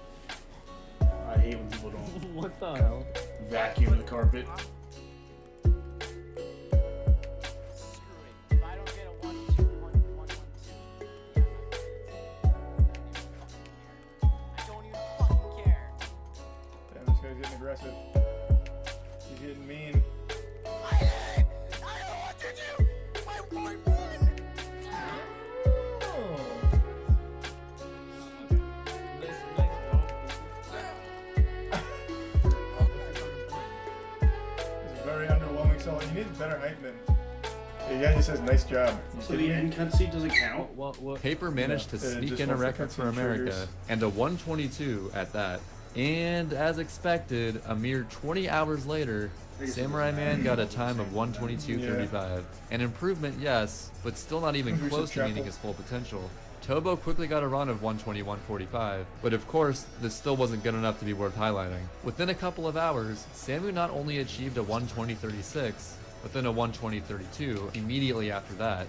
[SPEAKER 3] this. I hate when people don't
[SPEAKER 5] What the hell?
[SPEAKER 3] vacuum the carpet.
[SPEAKER 2] Damn, this guy's getting aggressive. He's getting mean. Oh. It's a very underwhelming solo. You need better hype man. The guy just says nice job. You
[SPEAKER 3] So the
[SPEAKER 2] kidding me?
[SPEAKER 3] end cutscene doesn't count?
[SPEAKER 5] What?
[SPEAKER 1] Paper managed to
[SPEAKER 2] Yeah, it
[SPEAKER 1] sneak
[SPEAKER 2] just
[SPEAKER 1] in a
[SPEAKER 2] wants the
[SPEAKER 1] record for
[SPEAKER 2] cutscene
[SPEAKER 1] America,
[SPEAKER 2] triggers.
[SPEAKER 1] and a 122 at that. And as expected, a mere 20 hours later, Samurai Man got a time of 122.35. An improvement, yes, but still not even
[SPEAKER 2] Who's
[SPEAKER 1] close
[SPEAKER 2] a
[SPEAKER 1] to meeting
[SPEAKER 2] chapel?
[SPEAKER 1] his full potential. Tobo quickly got a run of 121.45, but of course, this still wasn't good enough to be worth highlighting. Within a couple of hours, Samu not only achieved a 120.36, but then a 120.32 immediately after that.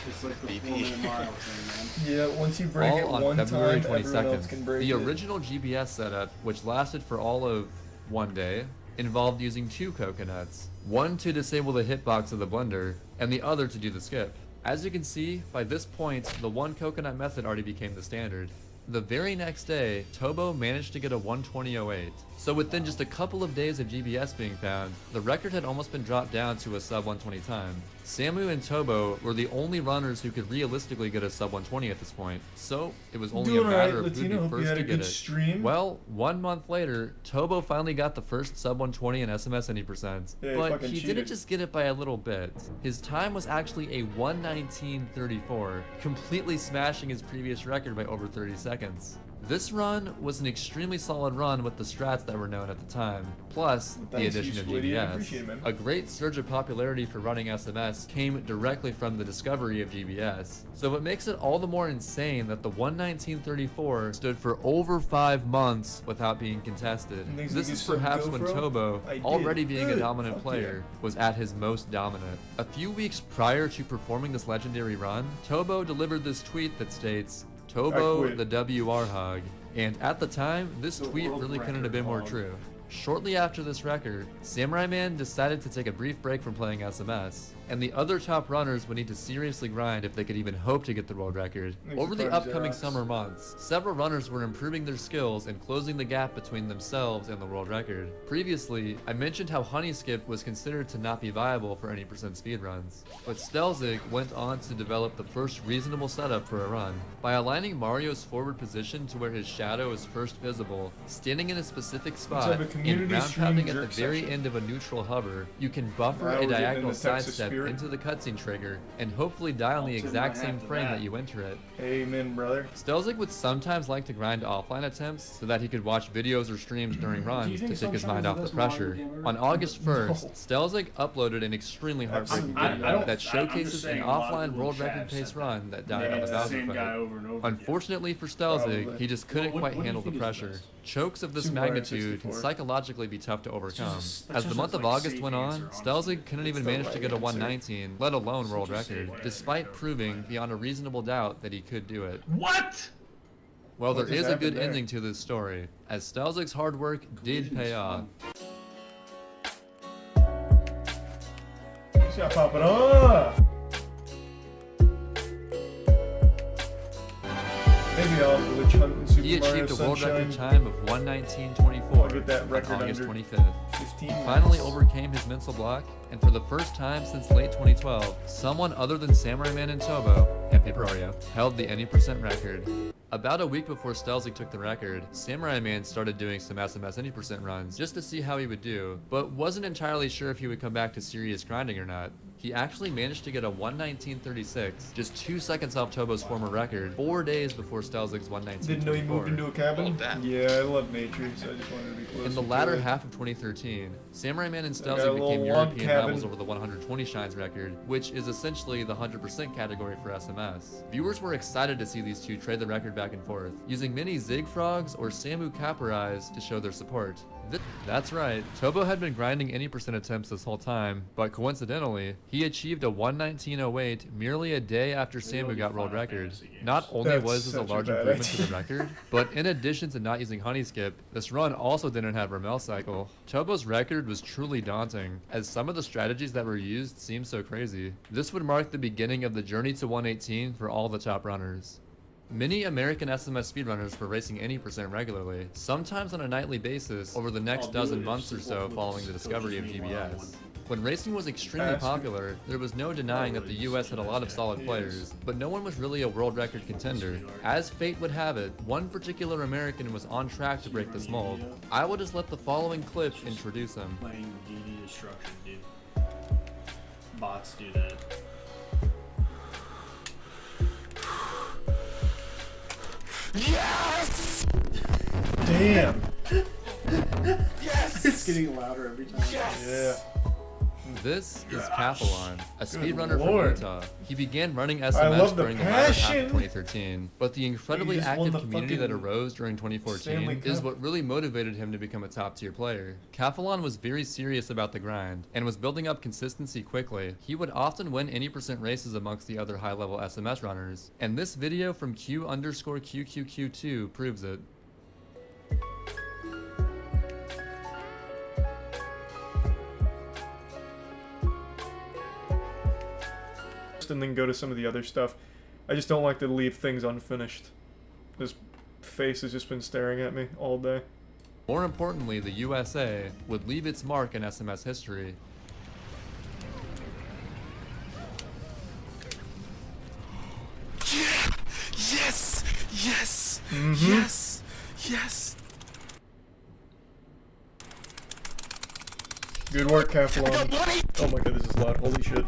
[SPEAKER 3] It's like the 4 minute mile thing,
[SPEAKER 2] Yeah, once you break it
[SPEAKER 1] All on
[SPEAKER 2] one
[SPEAKER 1] February
[SPEAKER 2] time, everyone else can
[SPEAKER 1] 22nd.
[SPEAKER 2] break
[SPEAKER 1] The
[SPEAKER 2] it.
[SPEAKER 1] original GBS setup, which lasted for all of one day, involved using 2 coconuts, one to disable the hitbox of the blender, and the other to do the skip. As you can see, by this point, the 1 coconut method already became the standard. The very next day, Tobo managed to get a 120.08. So within just a couple of days of GBS being found, the record had almost been dropped down to a sub 120 time. Samu and Tobo were the only runners who could realistically get a sub 120 at this point, so it was only a matter of who would be first to get it.
[SPEAKER 2] Stream.
[SPEAKER 1] Well, 1 month later, Tobo finally got the first sub 120 in SMS any percent, but he didn't just get it by a little bit. His time was actually a 119.34, completely smashing his previous record by over 30 seconds. This run was an extremely solid run with the strats that were known at the time, plus the addition of GBS. A great surge of popularity for running SMS came directly from the discovery of GBS, so it makes it all the more insane that the 119.34 stood for over 5 months without being contested. This is perhaps when Tobo, already being a dominant player, was at his most dominant. A few weeks prior to performing this legendary run, Tobo delivered this tweet that states, "Tobo the WR hug," and at the time, this tweet really couldn't have been more true. Shortly after this record, Samurai Man decided to take a brief break from playing SMS, and the other top runners would need to seriously grind if they could even hope to get the world record. Over the upcoming summer months, several runners were improving their skills and closing the gap between themselves and the world record. Previously, I mentioned how Honey Skip was considered to not be viable for any percent speedruns, but Stelzig went on to develop the first reasonable setup for a run. By aligning Mario's forward position to where his shadow is first visible, standing in a specific spot, and ground pounding at the very end of a neutral hover, you can buffer a diagonal sidestep into the cutscene trigger and hopefully die on the exact same frame that you enter it.
[SPEAKER 2] Amen, brother.
[SPEAKER 1] Stelzig would sometimes like to grind offline attempts so that he could watch videos or streams during runs to take his mind off the pressure. On August 1st, Stelzig uploaded an extremely heartbreaking video that showcases an offline world record pace run that died on the Bowser fight. Unfortunately for Stelzig, he just couldn't quite handle the pressure. Chokes of this magnitude can psychologically be tough to overcome. As the month of August went on, Stelzig couldn't even manage to get a 119, let alone world record, despite proving beyond a reasonable doubt that he could do it.
[SPEAKER 3] What?
[SPEAKER 1] Well, there is a good ending to this story, as Stelzig's hard work did pay off.
[SPEAKER 2] He's gotta pop it off! Maybe I'll glitch hunt in Super
[SPEAKER 1] He
[SPEAKER 2] Mario
[SPEAKER 1] achieved a world
[SPEAKER 2] Sunshine.
[SPEAKER 1] record time of 119.24
[SPEAKER 2] Get that record
[SPEAKER 1] on August
[SPEAKER 2] under
[SPEAKER 1] 25th.
[SPEAKER 2] 15
[SPEAKER 1] He finally overcame his mental block, and for the first time since late 2012, someone other than Samurai Man and Tobo, and Paper Mario, held the any percent record. About a week before Stelzig took the record, Samurai Man started doing some SMS any percent runs just to see how he would do, but wasn't entirely sure if he would come back to serious grinding or not. He actually managed to get a 119.36, just 2 seconds off Tobo's former record, 4 days before Stelzig's 119.24.
[SPEAKER 2] Didn't know he moved into a cabin?
[SPEAKER 4] That.
[SPEAKER 2] Yeah, I love nature, so I just wanted to be close.
[SPEAKER 1] In the latter half of 2013, Samurai Man and
[SPEAKER 2] got a
[SPEAKER 1] Stelzig
[SPEAKER 2] little
[SPEAKER 1] became
[SPEAKER 2] log
[SPEAKER 1] European
[SPEAKER 2] cabin.
[SPEAKER 1] rivals over the 120 shines record, which is essentially the 100% category for SMS. Viewers were excited to see these two trade the record back and forth, using many Zig Frogs or Samu Caparais to show their support. That's right, Tobo had been grinding any percent attempts this whole time, but coincidentally, he achieved a 119.08 merely a day after Samu got world record. Not only was this a large improvement to the record, but in addition to not using Honey Skip, this run also didn't have Ramel Cycle. Tobo's record was truly daunting, as some of the strategies that were used seemed so crazy. This would mark the beginning of the journey to 118 for all the top runners. Many American SMS speedrunners were racing any percent regularly, sometimes on a nightly basis over the next dozen months or so following the discovery of GBS. When racing was extremely popular, there was no denying that the US had a lot of solid players, but no one was really a world record contender. As fate would have it, one particular American was on track to break this mold. I will just let the following clip introduce him.
[SPEAKER 3] Playing DD destruction, dude. Bots do that.
[SPEAKER 4] Yes!
[SPEAKER 2] Damn!
[SPEAKER 4] Yes!
[SPEAKER 3] It's getting louder every time.
[SPEAKER 4] Yes!
[SPEAKER 2] Yeah.
[SPEAKER 1] This is Capelon, a speedrunner from
[SPEAKER 2] Lord.
[SPEAKER 1] Utah. He began running
[SPEAKER 2] love
[SPEAKER 1] SMS
[SPEAKER 2] the
[SPEAKER 1] during the latter half of
[SPEAKER 2] passion.
[SPEAKER 1] 2013, but the incredibly
[SPEAKER 2] just won
[SPEAKER 1] active
[SPEAKER 2] the
[SPEAKER 1] community that
[SPEAKER 2] fucking
[SPEAKER 1] arose during
[SPEAKER 2] Stanley
[SPEAKER 1] 2014 is
[SPEAKER 2] Cup.
[SPEAKER 1] what really motivated him to become a top-tier player. Capelon was very serious about the grind, and was building up consistency quickly. He would often win any percent races amongst the other high-level SMS runners, and this video from Q_QQQ2 proves it.
[SPEAKER 2] and then go to some of the other stuff. I just don't like to leave things unfinished. This face has just been staring at me all day.
[SPEAKER 1] More importantly, the USA would leave its mark in SMS history.
[SPEAKER 4] Yeah! Yes! Yes!
[SPEAKER 2] Mm-hmm.
[SPEAKER 4] Yes! Yes!
[SPEAKER 2] Good work,
[SPEAKER 4] I got
[SPEAKER 2] Keflon.
[SPEAKER 4] 180!
[SPEAKER 2] Oh my god, this is loud. Holy shit.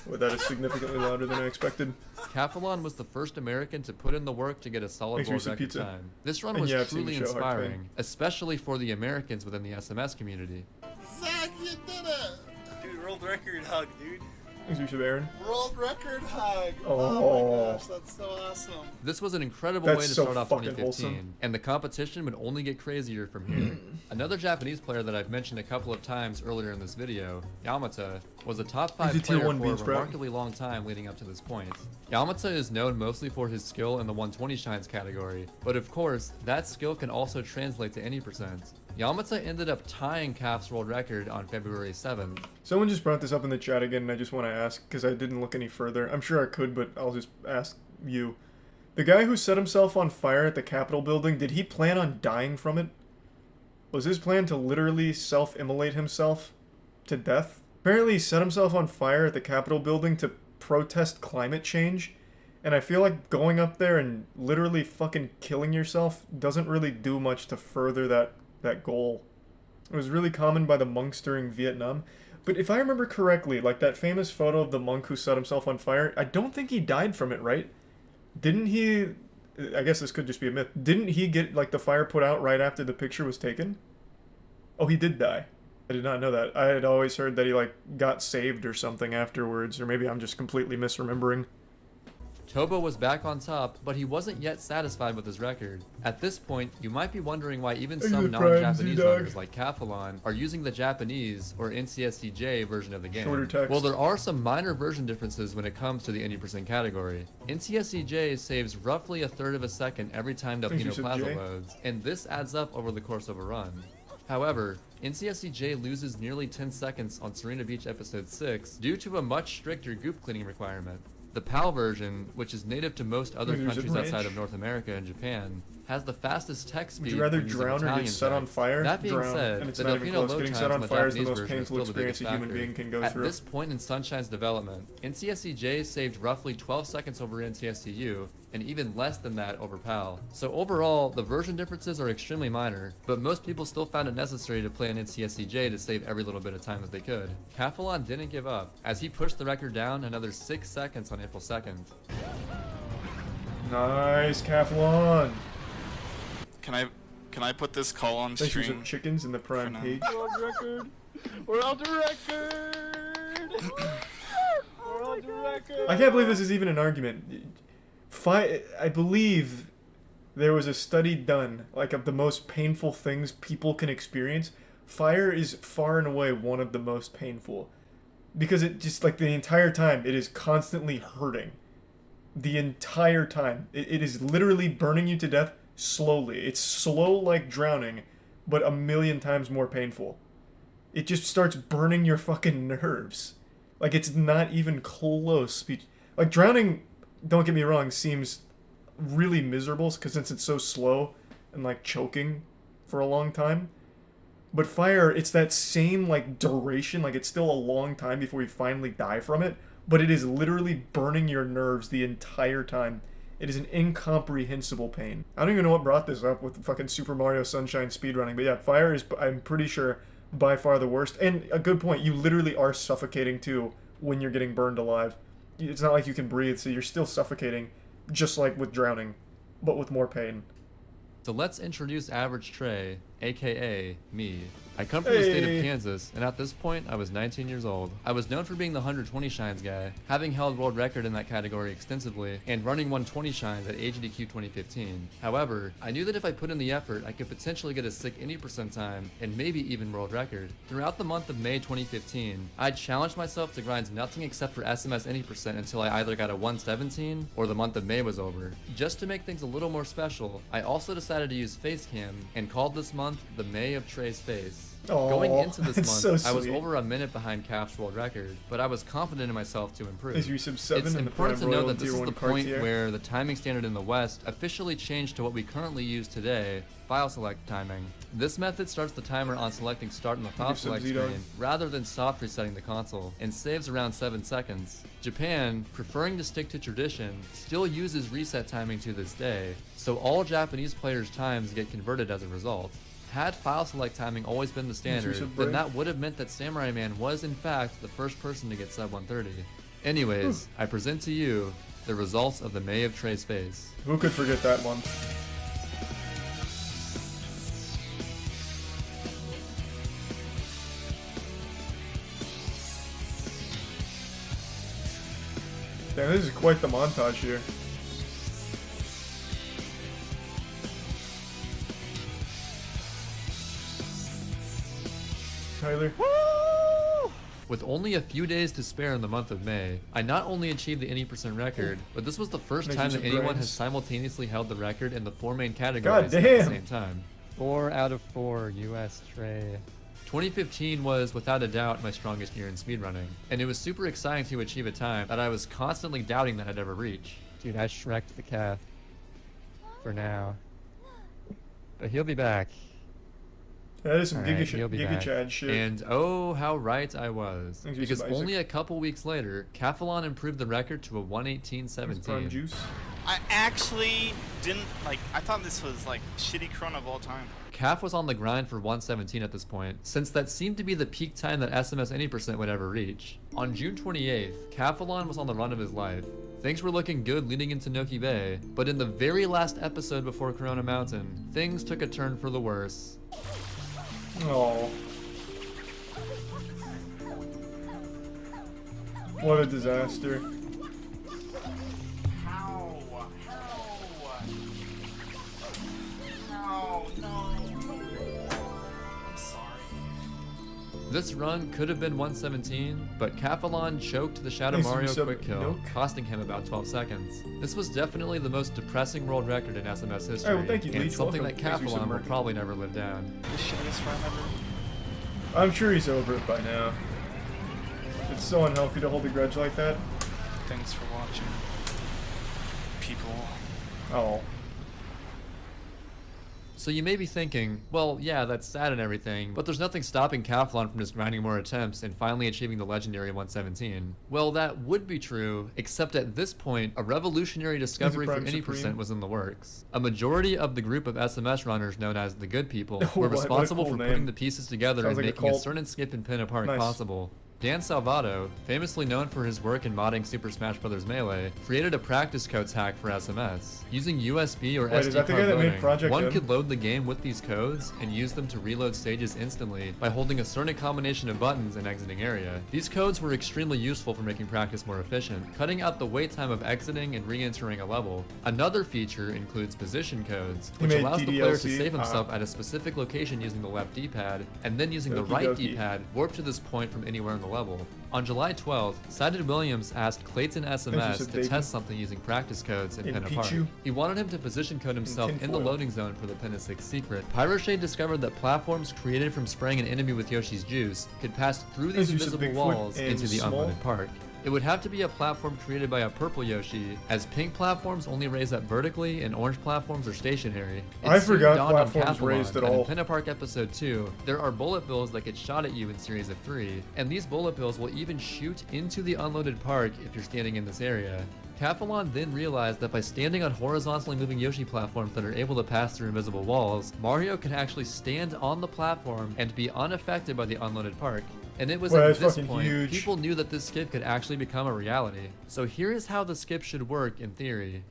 [SPEAKER 2] Well, that is significantly louder than I expected.
[SPEAKER 1] Keflon was the first American to put in the work to get a solid
[SPEAKER 2] Thanks for
[SPEAKER 1] world
[SPEAKER 2] some
[SPEAKER 1] record
[SPEAKER 2] pizza.
[SPEAKER 1] time. This run
[SPEAKER 2] And
[SPEAKER 1] was
[SPEAKER 2] yeah, I've seen
[SPEAKER 1] truly
[SPEAKER 2] the show, Hard Pain.
[SPEAKER 1] inspiring, especially for the Americans within the SMS community.
[SPEAKER 7] Zach, you did it!
[SPEAKER 8] Dude, world record hug, dude.
[SPEAKER 2] Thanks for Aaron.
[SPEAKER 7] World record hug!
[SPEAKER 2] Oh.
[SPEAKER 7] Oh my gosh, that's so awesome.
[SPEAKER 1] This was an incredible
[SPEAKER 2] That's
[SPEAKER 1] way to
[SPEAKER 2] so
[SPEAKER 1] start off
[SPEAKER 2] fucking
[SPEAKER 1] 2015,
[SPEAKER 2] wholesome.
[SPEAKER 1] and the competition would only get crazier from here. Another Japanese player that I've mentioned a couple of times earlier in this video, Yamata, was a top 5
[SPEAKER 2] He's a tier
[SPEAKER 1] player
[SPEAKER 2] 1
[SPEAKER 1] for a
[SPEAKER 2] bean sprout.
[SPEAKER 1] remarkably long time leading up to this point. Yamata is known mostly for his skill in the 120 shines category, but of course, that skill can also translate to any percent. Yamata ended up tying Kaf's world record on February 7th.
[SPEAKER 2] Someone just brought this up in the chat again, and I just want to ask, because I didn't look any further. I'm sure I could, but I'll just ask you. The guy who set himself on fire at the Capitol building, did he plan on dying from it? Was his plan to literally self-immolate himself to death? Apparently he set himself on fire at the Capitol building to protest climate change, and I feel like going up there and literally fucking killing yourself doesn't really do much to further that goal. It was really common by the monks during Vietnam. But if I remember correctly, like that famous photo of the monk who set himself on fire, I don't think he died from it, right? Didn't he... I guess this could just be a myth. Didn't he get, like, the fire put out right after the picture was taken? Oh, he did die. I did not know that. I had always heard that he, like, got saved or something afterwards, or maybe I'm just completely misremembering.
[SPEAKER 1] Toba was back on top, but he wasn't yet satisfied with his record. At this point, you might be wondering why even some non-Japanese runners like Keflon are using the Japanese or NCSCJ version of the game.
[SPEAKER 2] Shorter text.
[SPEAKER 1] Well, there are some minor version differences when it comes to the 80% category. NCSCJ saves roughly a third of a second every time
[SPEAKER 2] Thanks, you
[SPEAKER 1] Delfino
[SPEAKER 2] said
[SPEAKER 1] Plaza
[SPEAKER 2] J.
[SPEAKER 1] loads, and this adds up over the course of a run. However, NCSCJ loses nearly 10 seconds on Serena Beach Episode 6 due to a much stricter goop cleaning requirement. The PAL version, which is native to most other
[SPEAKER 2] There's a
[SPEAKER 1] countries outside
[SPEAKER 2] range.
[SPEAKER 1] of North America and Japan, has the fastest text speed.
[SPEAKER 2] Would you rather
[SPEAKER 1] when using
[SPEAKER 2] drown or get
[SPEAKER 1] Italian
[SPEAKER 2] set on
[SPEAKER 1] text.
[SPEAKER 2] fire?
[SPEAKER 1] That being
[SPEAKER 2] Drown.
[SPEAKER 1] said,
[SPEAKER 2] And it's
[SPEAKER 1] the
[SPEAKER 2] not even
[SPEAKER 1] Delfino
[SPEAKER 2] close.
[SPEAKER 1] load
[SPEAKER 2] Getting
[SPEAKER 1] times
[SPEAKER 2] set on
[SPEAKER 1] on the
[SPEAKER 2] fire is the
[SPEAKER 1] Japanese
[SPEAKER 2] most
[SPEAKER 1] version are
[SPEAKER 2] painful
[SPEAKER 1] still the biggest
[SPEAKER 2] experience a human
[SPEAKER 1] factor.
[SPEAKER 2] being can go
[SPEAKER 1] At
[SPEAKER 2] through.
[SPEAKER 1] this point in Sunshine's development, NCSCJ saved roughly 12 seconds over NCSCU, and even less than that over PAL. So overall, the version differences are extremely minor, but most people still found it necessary to play on NCSCJ to save every little bit of time that they could. Keflon didn't give up, as he pushed the record down another 6 seconds on April 2nd.
[SPEAKER 2] Nice, Keflon.
[SPEAKER 4] Can I put this call on
[SPEAKER 2] Thanks for
[SPEAKER 4] stream?
[SPEAKER 2] some chickens in the prime
[SPEAKER 4] For now.
[SPEAKER 2] page.
[SPEAKER 5] World record! World record! World record!
[SPEAKER 2] I can't believe this is even an argument. I believe there was a study done, like, of the most painful things people can experience. Fire is far and away one of the most painful. Because it just, like, the entire time, it is constantly hurting. The entire time. It is literally burning you to death slowly. It's slow like drowning, but a million times more painful. It just starts burning your fucking nerves. Like, it's not even close. Like, drowning, don't get me wrong, seems really miserable, because since it's so slow and, like, choking for a long time. But fire, it's that same, like, duration. Like, it's still a long time before you finally die from it. But it is literally burning your nerves the entire time. It is an incomprehensible pain. I don't even know what brought this up with the fucking Super Mario Sunshine speedrunning. But yeah, fire is, I'm pretty sure, by far the worst. And a good point, you literally are suffocating too when you're getting burned alive. It's not like you can breathe, so you're still suffocating, just like with drowning, but with more pain.
[SPEAKER 1] So let's introduce Average Trey, aka me. I come from the state
[SPEAKER 2] Hey.
[SPEAKER 1] of Kansas, and at this point, I was 19 years old. I was known for being the 120 shines guy, having held world record in that category extensively, and running 120 shines at AGDQ 2015. However, I knew that if I put in the effort, I could potentially get a sick 80% time, and maybe even world record. Throughout the month of May 2015, I challenged myself to grind nothing except for SMS 80% until I either got a 117 or the month of May was over. Just to make things a little more special, I also decided to use Facecam and called this month the May of Trey's Face. Going
[SPEAKER 2] Aw,
[SPEAKER 1] into this
[SPEAKER 2] it's
[SPEAKER 1] month,
[SPEAKER 2] so
[SPEAKER 1] I was
[SPEAKER 2] sweet.
[SPEAKER 1] over a minute behind Cap's world record, but I was confident in myself to improve.
[SPEAKER 2] As you sub 7
[SPEAKER 1] It's
[SPEAKER 2] in the
[SPEAKER 1] important to
[SPEAKER 2] Prime
[SPEAKER 1] know
[SPEAKER 2] Royal
[SPEAKER 1] that this
[SPEAKER 2] Tier
[SPEAKER 1] is
[SPEAKER 2] 1
[SPEAKER 1] the
[SPEAKER 2] card
[SPEAKER 1] point
[SPEAKER 2] tier.
[SPEAKER 1] where the timing standard in the West officially changed to what we currently use today, file select timing. This method starts the timer on selecting start on the file
[SPEAKER 2] Give
[SPEAKER 1] select
[SPEAKER 2] Sub-Zero.
[SPEAKER 1] screen, rather than soft resetting the console, and saves around 7 seconds. Japan, preferring to stick to tradition, still uses reset timing to this day, so all Japanese players' times get converted as a result. Had file select timing always been the standard,
[SPEAKER 2] Sub
[SPEAKER 1] then
[SPEAKER 2] break.
[SPEAKER 1] that would have meant that Samurai Man was in fact the first person to get sub 130. Anyways, I present to you the results of the May of Trey's Face.
[SPEAKER 2] Who could forget that month? Damn, this is quite the montage here. Tyler.
[SPEAKER 1] With only a few days to spare in the month of May, I not only achieved the 80% record, but this was the first
[SPEAKER 2] Makes
[SPEAKER 1] time
[SPEAKER 2] you
[SPEAKER 1] that
[SPEAKER 2] some
[SPEAKER 1] anyone
[SPEAKER 2] brains.
[SPEAKER 1] has simultaneously held the record in the 4 main categories
[SPEAKER 2] God
[SPEAKER 1] at the
[SPEAKER 2] damn.
[SPEAKER 1] same time.
[SPEAKER 5] 4 out of 4, US Trey.
[SPEAKER 1] 2015 was without a doubt my strongest year in speedrunning, and it was super exciting to achieve a time that I was constantly doubting that I'd ever reach.
[SPEAKER 5] Dude, I Shrek'd the calf. For now. But he'll be back.
[SPEAKER 2] That is some
[SPEAKER 5] Alright, he'll be
[SPEAKER 2] Giga
[SPEAKER 5] back.
[SPEAKER 2] Chad shit.
[SPEAKER 1] And oh, how right I was.
[SPEAKER 2] Thanks,
[SPEAKER 1] Because
[SPEAKER 2] Yusuf Isaac.
[SPEAKER 1] only a couple weeks later, Cathalon improved the record to a
[SPEAKER 2] Prime
[SPEAKER 1] 118.17.
[SPEAKER 2] Juice.
[SPEAKER 8] I actually didn't like. I thought this was like shitty Corona of all time.
[SPEAKER 1] Calf was on the grind for 117 at this point, since that seemed to be the peak time that SMS any percent would ever reach. On June 28th, Cathalon was on the run of his life. Things were looking good leading into Noki Bay, but in the very last episode before Corona Mountain, things took a turn for the worse.
[SPEAKER 2] Oh. What a disaster.
[SPEAKER 8] How? No. I'm sorry.
[SPEAKER 1] This run could have been 117, but Cathalon choked the Shadow
[SPEAKER 2] Nice
[SPEAKER 1] Mario
[SPEAKER 2] sub-
[SPEAKER 1] quick kill,
[SPEAKER 2] Nook.
[SPEAKER 1] costing him about 12 seconds. This was definitely the most depressing world record in SMS history,
[SPEAKER 2] Hey, well, thank you,
[SPEAKER 1] and
[SPEAKER 2] Leech.
[SPEAKER 1] something
[SPEAKER 2] Welcome.
[SPEAKER 1] that
[SPEAKER 2] Thanks for
[SPEAKER 1] Cathalon will
[SPEAKER 2] submerging.
[SPEAKER 1] probably never live down.
[SPEAKER 8] The shittiest run ever.
[SPEAKER 2] I'm sure he's over it by now. It's so unhealthy to hold a grudge like that.
[SPEAKER 8] Thanks for watching. People.
[SPEAKER 2] Oh.
[SPEAKER 1] So you may be thinking, well, yeah, that's sad and everything, but there's nothing stopping Cathalon from just grinding more attempts and finally achieving the legendary 117. Well, that would be true, except at this point, a revolutionary discovery for
[SPEAKER 2] Prime
[SPEAKER 1] any
[SPEAKER 2] Supreme?
[SPEAKER 1] percent was in the works. A majority of the group of SMS runners known as the Good People
[SPEAKER 2] Oh,
[SPEAKER 1] were
[SPEAKER 2] what a
[SPEAKER 1] responsible
[SPEAKER 2] cool
[SPEAKER 1] for
[SPEAKER 2] name.
[SPEAKER 1] putting the pieces together
[SPEAKER 2] Sounds
[SPEAKER 1] and
[SPEAKER 2] like a
[SPEAKER 1] making a
[SPEAKER 2] cult.
[SPEAKER 1] certain skip and pin apart
[SPEAKER 2] Nice.
[SPEAKER 1] possible. Dan Salvato, famously known for his work in modding Super Smash Bros. Melee, created a practice codes hack for SMS. Using USB or
[SPEAKER 2] Wait, is
[SPEAKER 1] SD
[SPEAKER 2] that the guy
[SPEAKER 1] card
[SPEAKER 2] that made
[SPEAKER 1] loading,
[SPEAKER 2] Project
[SPEAKER 1] one
[SPEAKER 2] M?
[SPEAKER 1] could load the game with these codes and use them to reload stages instantly by holding a certain combination of buttons and exiting area. These codes were extremely useful for making practice more efficient, cutting out the wait time of exiting and re-entering a level. Another feature includes position codes,
[SPEAKER 2] He
[SPEAKER 1] which
[SPEAKER 2] made
[SPEAKER 1] allows the player to
[SPEAKER 2] DDLC?
[SPEAKER 1] save himself at a specific location using the left D-pad, and then using the
[SPEAKER 2] Okie
[SPEAKER 1] right
[SPEAKER 2] dokie.
[SPEAKER 1] D-pad warp to this point from anywhere in the level. On July 12th, Sided Williams asked Clayton SMS
[SPEAKER 2] said
[SPEAKER 1] to
[SPEAKER 2] bacon.
[SPEAKER 1] test something using practice codes and
[SPEAKER 2] In
[SPEAKER 1] pin apart.
[SPEAKER 2] Pichu.
[SPEAKER 1] He wanted him to position code himself in the
[SPEAKER 2] tinfoil.
[SPEAKER 1] loading zone for the Pin is 6 secret. Pyroshade discovered that platforms created from spraying an enemy with Yoshi's juice could pass through these
[SPEAKER 2] As you said,
[SPEAKER 1] invisible
[SPEAKER 2] Bigfoot
[SPEAKER 1] walls
[SPEAKER 2] and
[SPEAKER 1] into the
[SPEAKER 2] small.
[SPEAKER 1] unloaded park. It would have to be a platform created by a purple Yoshi, as pink platforms only raise up vertically and orange platforms are stationary. It
[SPEAKER 2] I
[SPEAKER 1] soon
[SPEAKER 2] forgot
[SPEAKER 1] dawned on
[SPEAKER 2] platforms
[SPEAKER 1] Cathalon
[SPEAKER 2] raised at
[SPEAKER 1] that in
[SPEAKER 2] all.
[SPEAKER 1] Pinna Park Episode 2, there are bullet bills that get shot at you in series of 3, and these bullet bills will even shoot into the unloaded park if you're standing in this area. Cathalon then realized that by standing on horizontally moving Yoshi platforms that are able to pass through invisible walls, Mario can actually stand on the platform and be unaffected by the unloaded park. And it was
[SPEAKER 2] Well,
[SPEAKER 1] at
[SPEAKER 2] that's
[SPEAKER 1] this
[SPEAKER 2] fucking
[SPEAKER 1] point
[SPEAKER 2] huge.
[SPEAKER 1] people knew that this skip could actually become a reality. So here is how the skip should work in theory.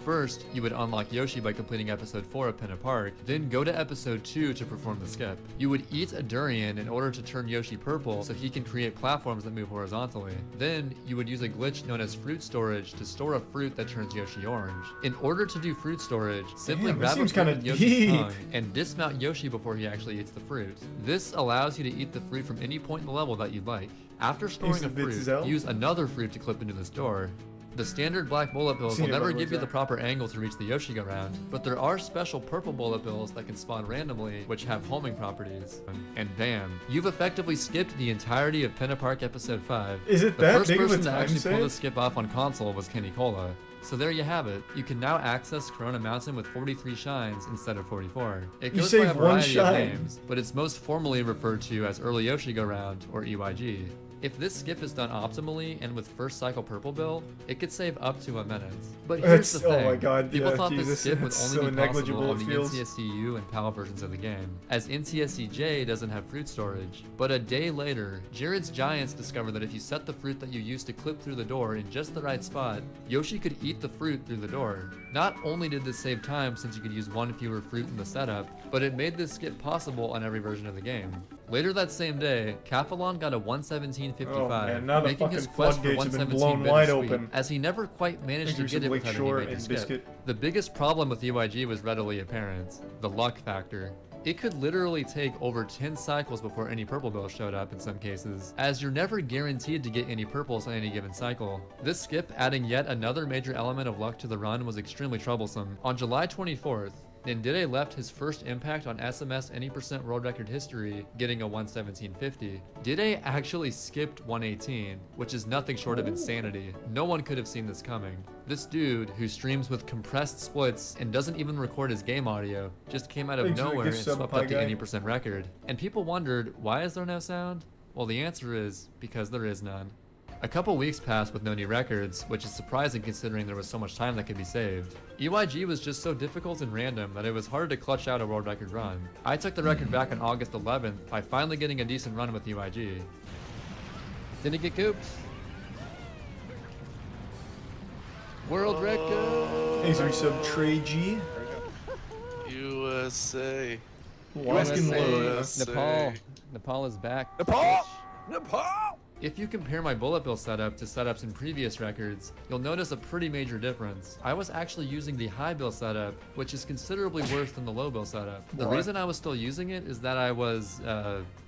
[SPEAKER 1] First, you would unlock Yoshi by completing episode 4 of Pinna Park, then go to episode 2 to perform the skip. You would eat a durian in order to turn Yoshi purple so he can create platforms that move horizontally. Then, you would use a glitch known as fruit storage to store a fruit that turns Yoshi orange. In order to do fruit storage, simply
[SPEAKER 2] Damn, that
[SPEAKER 1] grab a
[SPEAKER 2] seems
[SPEAKER 1] fruit
[SPEAKER 2] kinda
[SPEAKER 1] with Yoshi's
[SPEAKER 2] deep.
[SPEAKER 1] tongue and dismount Yoshi before he actually eats the fruit. This allows you to eat the fruit from any point in the level that you'd like. After storing
[SPEAKER 2] the
[SPEAKER 1] a fruit,
[SPEAKER 2] Bitzel?
[SPEAKER 1] use another fruit to clip into this door. The standard black bullet bills
[SPEAKER 2] Seen
[SPEAKER 1] will
[SPEAKER 2] it,
[SPEAKER 1] never
[SPEAKER 2] by the way,
[SPEAKER 1] give you the
[SPEAKER 2] Zach.
[SPEAKER 1] proper angle to reach the Yoshi go round, but there are special purple bullet bills that can spawn randomly, which have homing properties. And bam, you've effectively skipped the entirety of Pinna Park Episode 5.
[SPEAKER 2] Is it
[SPEAKER 1] The
[SPEAKER 2] that
[SPEAKER 1] first
[SPEAKER 2] big of a
[SPEAKER 1] person to
[SPEAKER 2] time
[SPEAKER 1] actually pull
[SPEAKER 2] save?
[SPEAKER 1] the skip off on console was Kenny Cola. So there you have it. You can now access Corona Mountain with 43 shines instead of 44. It
[SPEAKER 2] You
[SPEAKER 1] goes by a
[SPEAKER 2] save one
[SPEAKER 1] variety of
[SPEAKER 2] shine.
[SPEAKER 1] names, but it's most formally referred to as Early Yoshi Go Round, or EYG. If this skip is done optimally and with first cycle purple bill, it could save up to a minute. But here's the
[SPEAKER 2] That's-
[SPEAKER 1] thing.
[SPEAKER 2] oh my god,
[SPEAKER 1] People
[SPEAKER 2] yeah,
[SPEAKER 1] thought
[SPEAKER 2] Jesus,
[SPEAKER 1] this skip would
[SPEAKER 2] it's
[SPEAKER 1] only
[SPEAKER 2] so
[SPEAKER 1] be possible
[SPEAKER 2] negligible,
[SPEAKER 1] on
[SPEAKER 2] it
[SPEAKER 1] the
[SPEAKER 2] feels.
[SPEAKER 1] NTSC-U and PAL versions of the game, as NTSC-J doesn't have fruit storage. But a day later, Jared's Giants discovered that if you set the fruit that you used to clip through the door in just the right spot, Yoshi could eat the fruit through the door. Not only did this save time since you could use one fewer fruit in the setup, but it made this skip possible on every version of the game. Later that same day, Cathalon got a 117.55,
[SPEAKER 2] Oh, man, now the
[SPEAKER 1] making his
[SPEAKER 2] fucking
[SPEAKER 1] quest for
[SPEAKER 2] floodgates have been
[SPEAKER 1] 117
[SPEAKER 2] blown wide
[SPEAKER 1] bittersweet,
[SPEAKER 2] open.
[SPEAKER 1] as he never quite managed to
[SPEAKER 2] Thank you,
[SPEAKER 1] get it
[SPEAKER 2] Blake
[SPEAKER 1] without
[SPEAKER 2] Shore
[SPEAKER 1] any major
[SPEAKER 2] and
[SPEAKER 1] skip.
[SPEAKER 2] Biscuit.
[SPEAKER 1] The biggest problem with EYG was readily apparent: the luck factor. It could literally take over 10 cycles before any purple bill showed up in some cases, as you're never guaranteed to get any purples on any given cycle. This skip, adding yet another major element of luck to the run, was extremely troublesome. On July 24th, Nindide left his first impact on SMS any percent world record history, getting a 117.50. Dide actually skipped 118, which is nothing short of insanity. No one could have seen this coming. This dude, who streams with compressed splits and doesn't even record his game audio, just came out of
[SPEAKER 2] Thanks for the
[SPEAKER 1] nowhere
[SPEAKER 2] gift
[SPEAKER 1] and
[SPEAKER 2] sub,
[SPEAKER 1] swept
[SPEAKER 2] Pie
[SPEAKER 1] up the
[SPEAKER 2] Guy.
[SPEAKER 1] 80% record. And people wondered, why is there no sound? Well, the answer is, because there is none. A couple weeks passed with no new records, which is surprising considering there was so much time that could be saved. EYG was just so difficult and random that it was hard to clutch out a world record run. I took the record back on August 11th by finally getting a decent run with EYG.
[SPEAKER 5] Didn't get cooped. World record.
[SPEAKER 2] Thanks for sub Trey G.
[SPEAKER 4] USA.
[SPEAKER 2] Alaskan
[SPEAKER 4] USA.
[SPEAKER 2] Low.
[SPEAKER 5] Nepal is back.
[SPEAKER 1] If you compare my bullet bill setup to setups in previous records, you'll notice a pretty major difference. I was actually using the high bill setup, which is considerably worse than the low bill setup. The
[SPEAKER 2] Why?
[SPEAKER 1] reason I was still using it is that I was,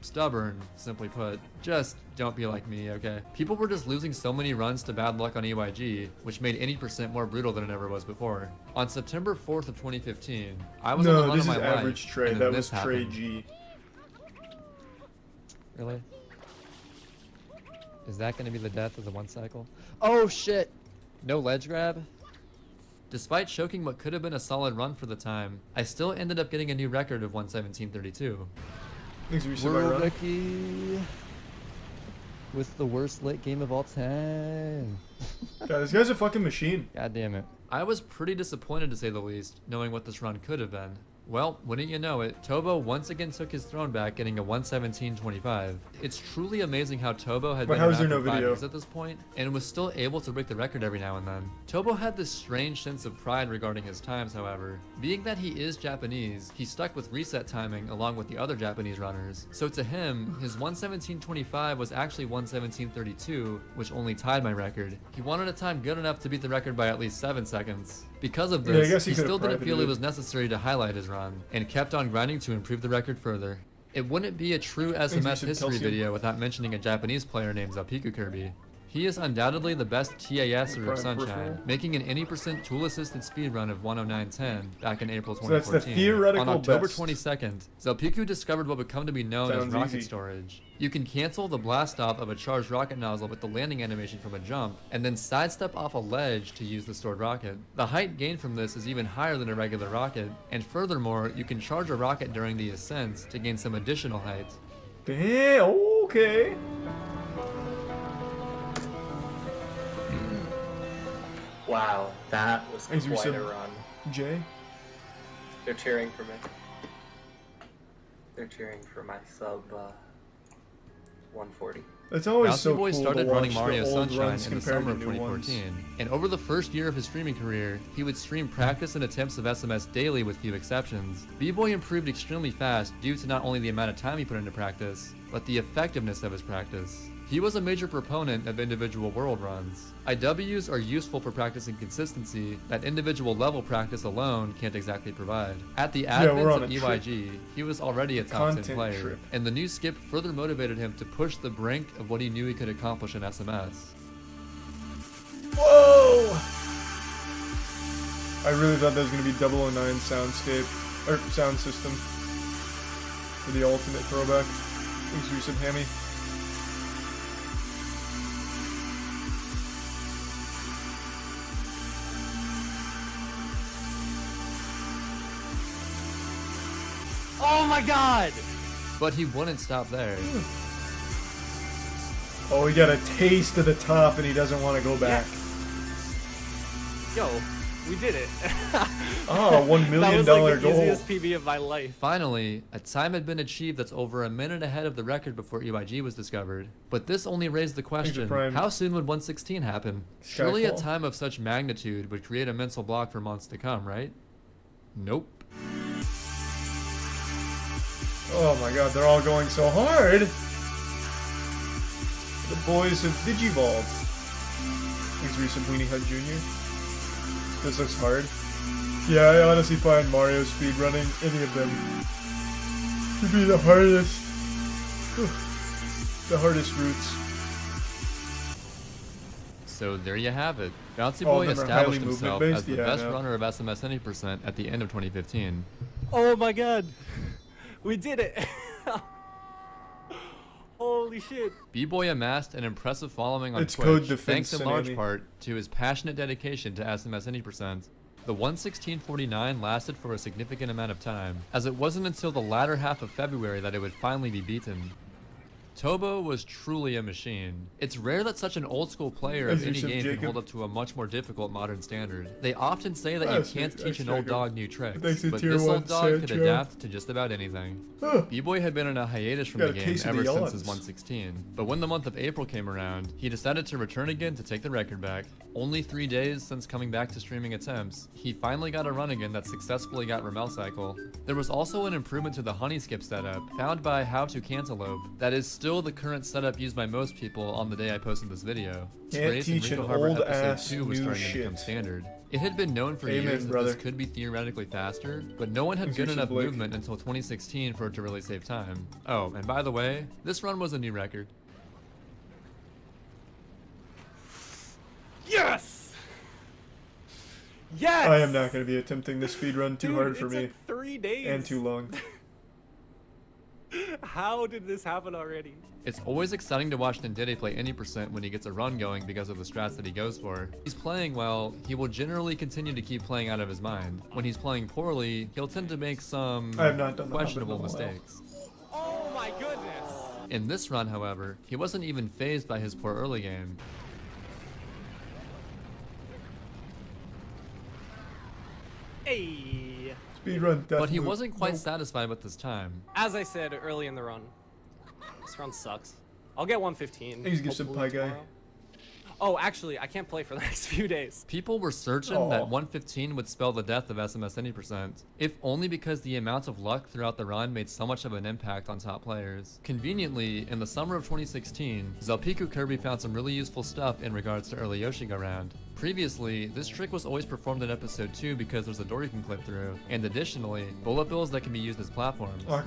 [SPEAKER 1] stubborn, simply put. Just don't be like me, okay? People were just losing so many runs to bad luck on EYG, which made any percent more brutal than it ever was before. On September 4th of 2015, I was on the
[SPEAKER 2] No,
[SPEAKER 1] run
[SPEAKER 2] this
[SPEAKER 1] of
[SPEAKER 2] is
[SPEAKER 1] my life,
[SPEAKER 2] average Trey.
[SPEAKER 1] and
[SPEAKER 2] That
[SPEAKER 1] then
[SPEAKER 2] was
[SPEAKER 1] this
[SPEAKER 2] Trey
[SPEAKER 1] happened.
[SPEAKER 2] G.
[SPEAKER 5] Really? Is that going to be the death of the one cycle? Oh shit! No ledge grab?
[SPEAKER 1] Despite choking what could have been a solid run for the time, I still ended up getting a new record of 117.32.
[SPEAKER 2] Thanks for sub
[SPEAKER 5] World
[SPEAKER 2] Run.
[SPEAKER 5] record with the worst late game of all time.
[SPEAKER 2] God, this guy's a fucking machine.
[SPEAKER 5] God damn it.
[SPEAKER 1] I was pretty disappointed to say the least, knowing what this run could have been. Well, wouldn't you know it, Tobo once again took his throne back, getting a 117.25. It's truly amazing how Tobo had
[SPEAKER 2] But
[SPEAKER 1] been
[SPEAKER 2] how is
[SPEAKER 1] around
[SPEAKER 2] there
[SPEAKER 1] for
[SPEAKER 2] no
[SPEAKER 1] 5
[SPEAKER 2] video?
[SPEAKER 1] years at this point, and was still able to break the record every now and then. Tobo had this strange sense of pride regarding his times, however. Being that he is Japanese, he stuck with reset timing along with the other Japanese runners. So to him, his 117.25 was actually 117.32, which only tied my record. He wanted a time good enough to beat the record by at least 7 seconds. Because of
[SPEAKER 2] Yeah, I
[SPEAKER 1] this,
[SPEAKER 2] guess
[SPEAKER 1] he
[SPEAKER 2] he could've
[SPEAKER 1] still didn't feel
[SPEAKER 2] privated
[SPEAKER 1] it
[SPEAKER 2] it.
[SPEAKER 1] was necessary to highlight his run, and kept on grinding to improve the record further. It wouldn't be a true SMS
[SPEAKER 2] some
[SPEAKER 1] history
[SPEAKER 2] calcium.
[SPEAKER 1] video without mentioning a Japanese player named Zelpiku Kirby. He is undoubtedly the best TASer of
[SPEAKER 2] Prime
[SPEAKER 1] Sunshine,
[SPEAKER 2] peripheral.
[SPEAKER 1] making an any percent tool-assisted speedrun of 109.10 back in April
[SPEAKER 2] So that's
[SPEAKER 1] 2014.
[SPEAKER 2] the theoretical
[SPEAKER 1] On October
[SPEAKER 2] best.
[SPEAKER 1] 22nd, Zelpiku discovered what would come to be known as
[SPEAKER 2] Sounds
[SPEAKER 1] rocket
[SPEAKER 2] easy.
[SPEAKER 1] storage. You can cancel the blast off of a charged rocket nozzle with the landing animation from a jump, and then sidestep off a ledge to use the stored rocket. The height gained from this is even higher than a regular rocket, and furthermore, you can charge a rocket during the ascent to gain some additional height.
[SPEAKER 2] Damn, okay.
[SPEAKER 9] Wow, that was
[SPEAKER 2] Thanks for
[SPEAKER 9] quite a
[SPEAKER 2] sub-
[SPEAKER 9] run.
[SPEAKER 2] Jay.
[SPEAKER 9] They're cheering for me. They're cheering for my sub 140.
[SPEAKER 2] It's always
[SPEAKER 1] Bouncy
[SPEAKER 2] so
[SPEAKER 1] Boy
[SPEAKER 2] cool
[SPEAKER 1] started
[SPEAKER 2] to
[SPEAKER 1] running
[SPEAKER 2] watch
[SPEAKER 1] Mario
[SPEAKER 2] the old
[SPEAKER 1] Sunshine
[SPEAKER 2] runs
[SPEAKER 1] in the
[SPEAKER 2] compared
[SPEAKER 1] summer of
[SPEAKER 2] to new ones.
[SPEAKER 1] 2014, and over the first year of his streaming career, he would stream practice and attempts of SMS daily with few exceptions. B-Boy improved extremely fast due to not only the amount of time he put into practice, but the effectiveness of his practice. He was a major proponent of individual world runs. IWs are useful for practicing consistency that individual level practice alone can't exactly provide. At the advent
[SPEAKER 2] we're on
[SPEAKER 1] of
[SPEAKER 2] a trip.
[SPEAKER 1] EYG, he was already a top 10
[SPEAKER 2] Content
[SPEAKER 1] player,
[SPEAKER 2] trip.
[SPEAKER 1] and the new skip further motivated him to push the brink of what he knew he could accomplish in SMS.
[SPEAKER 2] Whoa! go! I really thought that was going to be 009 soundscape, or sound system, for the ultimate throwback. Thanks, Yusuf Hammy.
[SPEAKER 10] Oh my god!
[SPEAKER 1] But he wouldn't stop there.
[SPEAKER 2] Oh, he got a taste of the top and he doesn't want to go back.
[SPEAKER 10] Yo, we did it.
[SPEAKER 2] Oh, $1 million
[SPEAKER 10] that was like the
[SPEAKER 2] goal.
[SPEAKER 10] easiest PB of my life.
[SPEAKER 1] Finally, a time had been achieved that's over a minute ahead of the record before EYG was discovered. But this only raised the question, how soon would 116 happen? Surely a time of such magnitude would create a mental block for months to come, right? Nope.
[SPEAKER 2] Oh my god, they're all going so hard! The boys have Digivolved. Thanks, recent Weenie Hut Jr. This looks hard. Yeah, I honestly find Mario speedrunning any of them to be the hardest. The hardest routes.
[SPEAKER 1] So there you have it. Bouncy Boy established himself as the best
[SPEAKER 2] no.
[SPEAKER 1] runner of SMS Any % at the end of 2015.
[SPEAKER 10] Oh my god! We did it! Holy shit.
[SPEAKER 1] B-Boy amassed an impressive following on
[SPEAKER 2] It's
[SPEAKER 1] Twitch,
[SPEAKER 2] code defense
[SPEAKER 1] thanks in large
[SPEAKER 2] Tsunami.
[SPEAKER 1] part to his passionate dedication to SMS Any %. The 116.49 lasted for a significant amount of time, as it wasn't until the latter half of February that it would finally be beaten. Tobo was truly a machine. It's rare that such an old-school player of any game can hold up to a much more difficult modern standard. They often say that you can't teach an old dog new tricks, but this old dog could adapt to just about anything. B-Boy had been on a hiatus from the game ever since his 116, but when the month of April came around, he decided to return again to take the record back. Only 3 days since coming back to streaming attempts, he finally got a run again that successfully got Ramel Cycle. There was also an improvement to the honey skip setup, found by How to Cantaloupe, that is still the current setup used by most people on the day I posted this video.
[SPEAKER 2] Can't teach an old ass
[SPEAKER 1] Episode 2 was
[SPEAKER 2] new
[SPEAKER 1] starting to become
[SPEAKER 2] shit.
[SPEAKER 1] standard. It had been known for years that
[SPEAKER 2] brother.
[SPEAKER 1] this could be theoretically faster, but no one had good enough movement until 2016 for it to really save time. Oh, and by the way, this run was a new record.
[SPEAKER 10] Yes! Yes!
[SPEAKER 2] I am not going to be attempting this speedrun too hard for
[SPEAKER 10] it
[SPEAKER 2] me.
[SPEAKER 10] took 3 days.
[SPEAKER 2] And too long.
[SPEAKER 10] How did this happen already?
[SPEAKER 1] It's always exciting to watch Nindide play any % when he gets a run going because of the strats that he goes for. If he's playing well, he will generally continue to keep playing out of his mind. When he's playing poorly, he'll tend to make some
[SPEAKER 2] I have not done
[SPEAKER 1] questionable mistakes.
[SPEAKER 10] Oh my goodness!
[SPEAKER 1] In this run, however, he wasn't even fazed by his poor early game.
[SPEAKER 10] Hey!
[SPEAKER 2] Speedrun death
[SPEAKER 1] But he
[SPEAKER 2] loop.
[SPEAKER 1] wasn't quite satisfied with his time.
[SPEAKER 10] As I said early in the run, this run sucks. I'll get 115.
[SPEAKER 2] Thanks, give some
[SPEAKER 10] hopefully
[SPEAKER 2] pie guy.
[SPEAKER 10] tomorrow. Oh, actually, I can't play for the next few days.
[SPEAKER 1] People were certain that 115 would spell the death of SMS Any %, if only because the amount of luck throughout the run made so much of an impact on top players. Conveniently, in the summer of 2016, Zelpiku Kirby found some really useful stuff in regards to early Yoshi go round. Previously, this trick was always performed in episode 2 because there's a door you can clip through, and additionally, bullet bills that can be used as platforms. But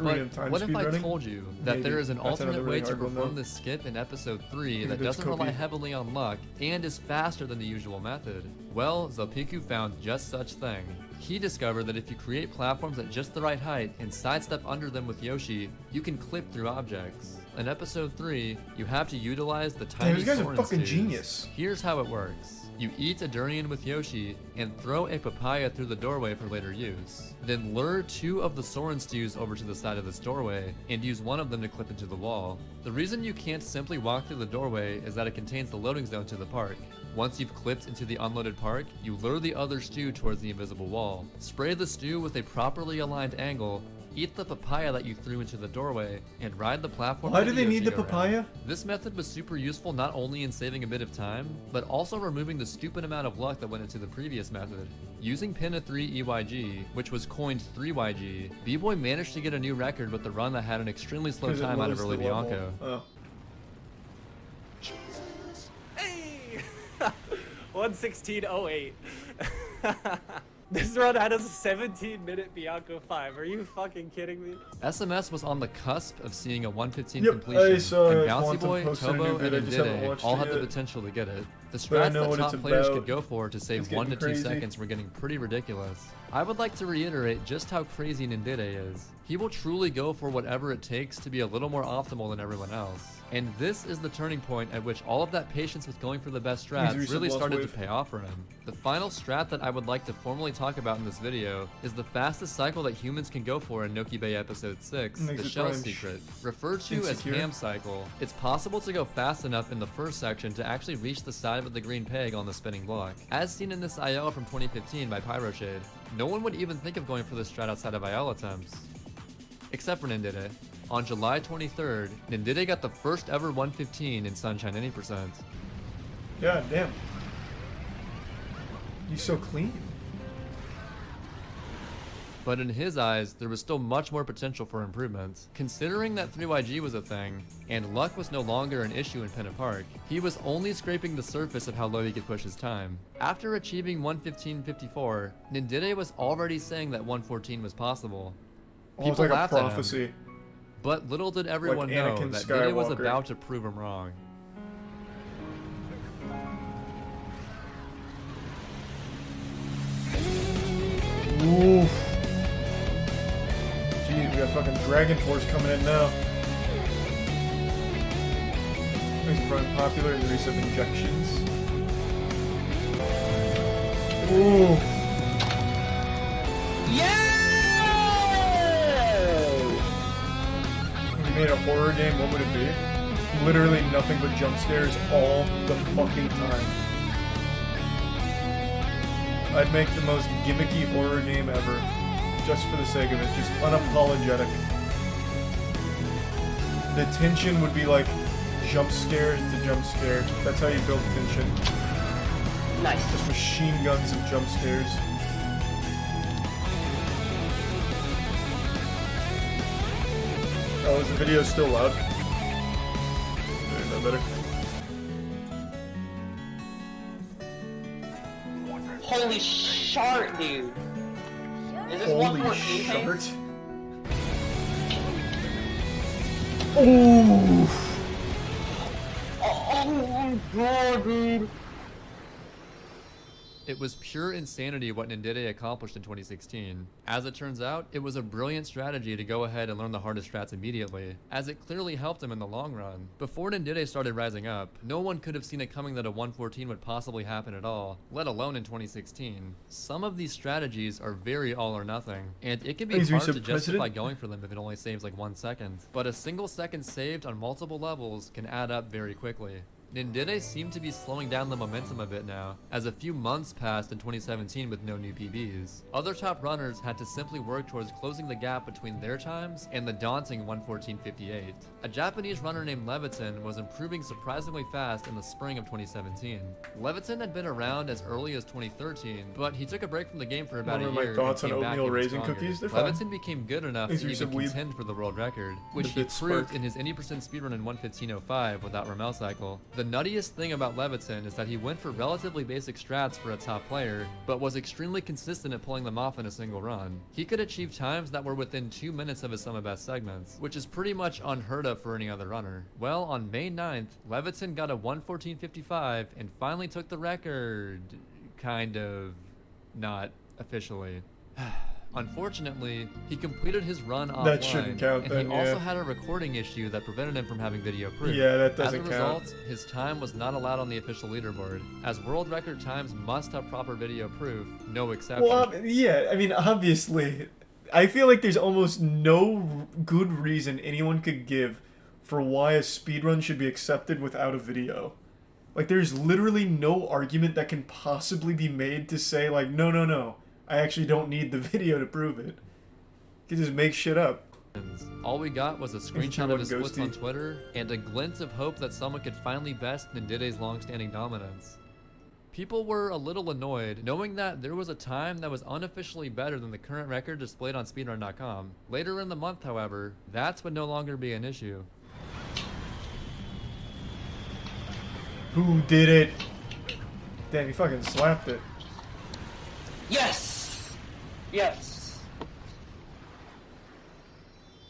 [SPEAKER 1] what if I told you that there is an alternate way to perform this skip in episode 3 that doesn't rely heavily on luck and is faster than the usual method? Well, Zelpiku found just such thing. He discovered that if you create platforms at just the right height and sidestep under them with Yoshi, you can clip through objects. In episode 3, you have to utilize the tiny
[SPEAKER 2] Damn, you guys are
[SPEAKER 1] Soren
[SPEAKER 2] fucking
[SPEAKER 1] stews.
[SPEAKER 2] genius.
[SPEAKER 1] Here's how it works. You eat a durian with Yoshi and throw a papaya through the doorway for later use. Then lure 2 of the Soren stews over to the side of this doorway and use one of them to clip into the wall. The reason you can't simply walk through the doorway is that it contains the loading zone to the park. Once you've clipped into the unloaded park, you lure the other stew towards the invisible wall. Spray the stew with a properly aligned angle, eat the papaya that you threw into the doorway, and ride the platform.
[SPEAKER 2] Why do they need the papaya?
[SPEAKER 1] This method was super useful not only in saving a bit of time, but also removing the stupid amount of luck that went into the previous method. Using Pin 3 EYG, which was coined 3YG, B-Boy managed to get a new record with the run that had an extremely slow time out of early Bianco.
[SPEAKER 2] Oh.
[SPEAKER 10] Hey! 116.08. This run had a 17-minute Bianco 5. Are you fucking kidding me?
[SPEAKER 1] SMS was on the cusp of seeing a 115
[SPEAKER 2] Yep,
[SPEAKER 1] completion,
[SPEAKER 2] I saw
[SPEAKER 1] and
[SPEAKER 2] it.
[SPEAKER 1] Bouncy
[SPEAKER 2] Quantum
[SPEAKER 1] Boy,
[SPEAKER 2] posted a new
[SPEAKER 1] Tobo,
[SPEAKER 2] vid, I
[SPEAKER 1] and
[SPEAKER 2] just haven't
[SPEAKER 1] Ndide
[SPEAKER 2] watched
[SPEAKER 1] all
[SPEAKER 2] it
[SPEAKER 1] had the
[SPEAKER 2] yet.
[SPEAKER 1] potential to get it. The
[SPEAKER 2] But I
[SPEAKER 1] strats
[SPEAKER 2] know
[SPEAKER 1] that
[SPEAKER 2] what
[SPEAKER 1] top
[SPEAKER 2] it's
[SPEAKER 1] players
[SPEAKER 2] about.
[SPEAKER 1] could go for to save
[SPEAKER 2] It's
[SPEAKER 1] 1 to
[SPEAKER 2] getting
[SPEAKER 1] 2
[SPEAKER 2] crazy.
[SPEAKER 1] seconds were getting pretty ridiculous. I would like to reiterate just how crazy Nindide is. He will truly go for whatever it takes to be a little more optimal than everyone else. And this is the turning point at which all of that patience with going for the best strats really started to pay off for him. The final strat that I would like to formally talk about in this video is the fastest cycle that humans can go for in Noki Bay Episode 6,
[SPEAKER 2] Makes
[SPEAKER 1] the
[SPEAKER 2] it
[SPEAKER 1] Shell
[SPEAKER 2] prime
[SPEAKER 1] Secret. Referred to as
[SPEAKER 2] insecure.
[SPEAKER 1] Ham Cycle, it's possible to go fast enough in the first section to actually reach the side of the green peg on the spinning block. As seen in this IL from 2015 by Pyroshade, no one would even think of going for this strat outside of IL attempts. Except for Nindide. On July 23rd, Nindide got the first ever 115 in Sunshine any percent.
[SPEAKER 2] God damn. He's so clean.
[SPEAKER 1] But in his eyes, there was still much more potential for improvement. Considering that 3YG was a thing, and luck was no longer an issue in Pennant Park, he was only scraping the surface of how low he could push his time. After achieving 115.54, Nindide was already saying that 114 was possible.
[SPEAKER 2] Almost like a
[SPEAKER 1] laughed at him,
[SPEAKER 2] prophecy.
[SPEAKER 1] but little did everyone know
[SPEAKER 2] Anakin
[SPEAKER 1] that Nindide was
[SPEAKER 2] Skywalker.
[SPEAKER 1] about to prove him wrong.
[SPEAKER 2] Oof. Jeez, we got fucking Dragon Force coming in now. He's probably popular in the use of injections. Ooh. If we made a horror game, what would it be? Literally nothing but jump scares all the fucking time. I'd make the most gimmicky horror game ever. Just for the sake of it. Just unapologetic. The tension would be like jump scare to jump scare. That's how you build tension.
[SPEAKER 11] Nice.
[SPEAKER 2] Just machine guns of jump scares. Oh, is the video still loud? No better.
[SPEAKER 11] Holy shart, dude. Is this
[SPEAKER 2] Holy
[SPEAKER 11] 114
[SPEAKER 2] shart.
[SPEAKER 11] pace?
[SPEAKER 2] Ooh.
[SPEAKER 11] Oh my god, dude.
[SPEAKER 1] It was pure insanity what Nindide accomplished in 2016. As it turns out, it was a brilliant strategy to go ahead and learn the hardest strats immediately, as it clearly helped him in the long run. Before Nindide started rising up, no one could have seen it coming that a 114 would possibly happen at all, let alone in 2016. Some of these strategies are very all or nothing, and it can be hard to justify going for them if it only saves like 1 second. But a single second saved on multiple levels can add up very quickly. Nindide seemed to be slowing down the momentum a bit now, as a few months passed in 2017 with no new PBs. Other top runners had to simply work towards closing the gap between their times and the daunting 114.58. A Japanese runner named Leviton was improving surprisingly fast in the spring of 2017. Leviton had been around as early as 2013, but he took a break from the game for about a
[SPEAKER 2] Remember
[SPEAKER 1] year
[SPEAKER 2] my thoughts
[SPEAKER 1] and
[SPEAKER 2] on
[SPEAKER 1] came back
[SPEAKER 2] oatmeal
[SPEAKER 1] even
[SPEAKER 2] raisin
[SPEAKER 1] stronger.
[SPEAKER 2] cookies? They're fine.
[SPEAKER 1] Leviton became good enough
[SPEAKER 2] These
[SPEAKER 1] to
[SPEAKER 2] are
[SPEAKER 1] even
[SPEAKER 2] some weeb.
[SPEAKER 1] contend for the world record, which
[SPEAKER 2] The
[SPEAKER 1] he
[SPEAKER 2] bit
[SPEAKER 1] proved
[SPEAKER 2] spark.
[SPEAKER 1] in his 80% speedrun in 115.05 without Ramel cycle. The nuttiest thing about Leviton is that he went for relatively basic strats for a top player, but was extremely consistent at pulling them off in a single run. He could achieve times that were within 2 minutes of his sum of best segments, which is pretty much unheard of for any other runner. Well, on May 9th, Leviton got a 114.55 and finally took the record. Kind of. Not officially. Unfortunately, he completed his run offline,
[SPEAKER 2] That shouldn't count
[SPEAKER 1] and
[SPEAKER 2] then,
[SPEAKER 1] he also
[SPEAKER 2] yeah.
[SPEAKER 1] had a recording issue that prevented him from having video proof.
[SPEAKER 2] Yeah, that
[SPEAKER 1] As a
[SPEAKER 2] doesn't count.
[SPEAKER 1] result, his time was not allowed on the official leaderboard, as world record times must have proper video proof, no exception.
[SPEAKER 2] Well, yeah, I mean, obviously, I feel like there's almost no good reason anyone could give for why a speedrun should be accepted without a video. Like, there's literally no argument that can possibly be made to say, like, no, I actually don't need the video to prove it. You can just make shit up.
[SPEAKER 1] All we got was a screenshot of
[SPEAKER 2] one
[SPEAKER 1] his splits
[SPEAKER 2] ghosty.
[SPEAKER 1] on Twitter, and a glint of hope that someone could finally best Nindide's long-standing dominance. People were a little annoyed, knowing that there was a time that was unofficially better than the current record displayed on speedrun.com. Later in the month, however, that would no longer be an issue.
[SPEAKER 2] Who did it? Damn, he fucking slapped it.
[SPEAKER 11] Yes! Yes!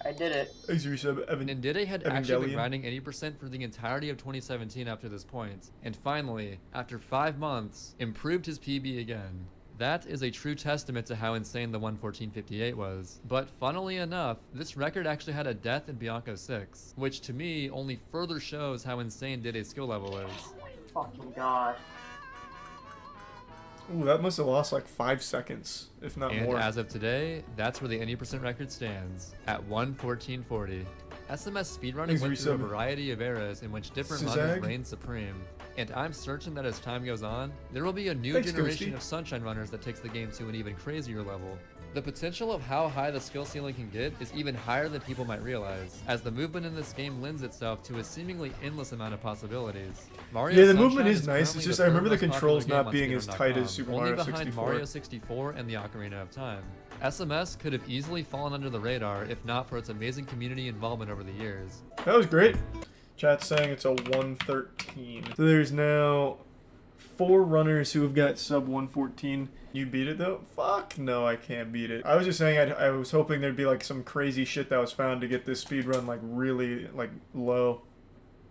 [SPEAKER 11] I did it.
[SPEAKER 2] Thanks for resub, Evan.
[SPEAKER 1] Nindide had actually been
[SPEAKER 2] Evangelion.
[SPEAKER 1] grinding 80% for the entirety of 2017 up to this point, and finally, after 5 months, improved his PB again. That is a true testament to how insane the 114.58 was. But funnily enough, this record actually had a death in Bianco 6, which to me only further shows how insane Dide's skill level is.
[SPEAKER 11] Fucking god.
[SPEAKER 2] Ooh, that must have lost like 5 seconds, if not
[SPEAKER 1] And
[SPEAKER 2] more.
[SPEAKER 1] as of today, that's where the 80% record stands, at 114.40. SMS speedrunning
[SPEAKER 2] Thanks,
[SPEAKER 1] went through a
[SPEAKER 2] resub.
[SPEAKER 1] variety of eras in which different
[SPEAKER 2] Zizag.
[SPEAKER 1] runners reigned supreme. And I'm certain that as time goes on, there will be a new
[SPEAKER 2] Thanks,
[SPEAKER 1] generation
[SPEAKER 2] Ghosty.
[SPEAKER 1] of Sunshine runners that takes the game to an even crazier level. The potential of how high the skill ceiling can get is even higher than people might realize, as the movement in this game lends itself to a seemingly endless amount of possibilities. Mario
[SPEAKER 2] Yeah, the
[SPEAKER 1] Sunshine
[SPEAKER 2] movement is nice,
[SPEAKER 1] currently
[SPEAKER 2] it's just
[SPEAKER 1] the
[SPEAKER 2] I
[SPEAKER 1] third
[SPEAKER 2] remember the
[SPEAKER 1] most popular
[SPEAKER 2] controls
[SPEAKER 1] game
[SPEAKER 2] not
[SPEAKER 1] on
[SPEAKER 2] being as tight as
[SPEAKER 1] speedrun.com,
[SPEAKER 2] Super
[SPEAKER 1] only
[SPEAKER 2] Mario
[SPEAKER 1] behind
[SPEAKER 2] 64.
[SPEAKER 1] Mario 64 and the Ocarina of Time. SMS could have easily fallen under the radar if not for its amazing community involvement over the years.
[SPEAKER 2] That was great. Chat's saying it's a 113. So there's now 4 runners who have got sub 114. You beat it though? Fuck no, I can't beat it. I was just saying I was hoping there'd be like some crazy shit that was found to get this speedrun like really like low.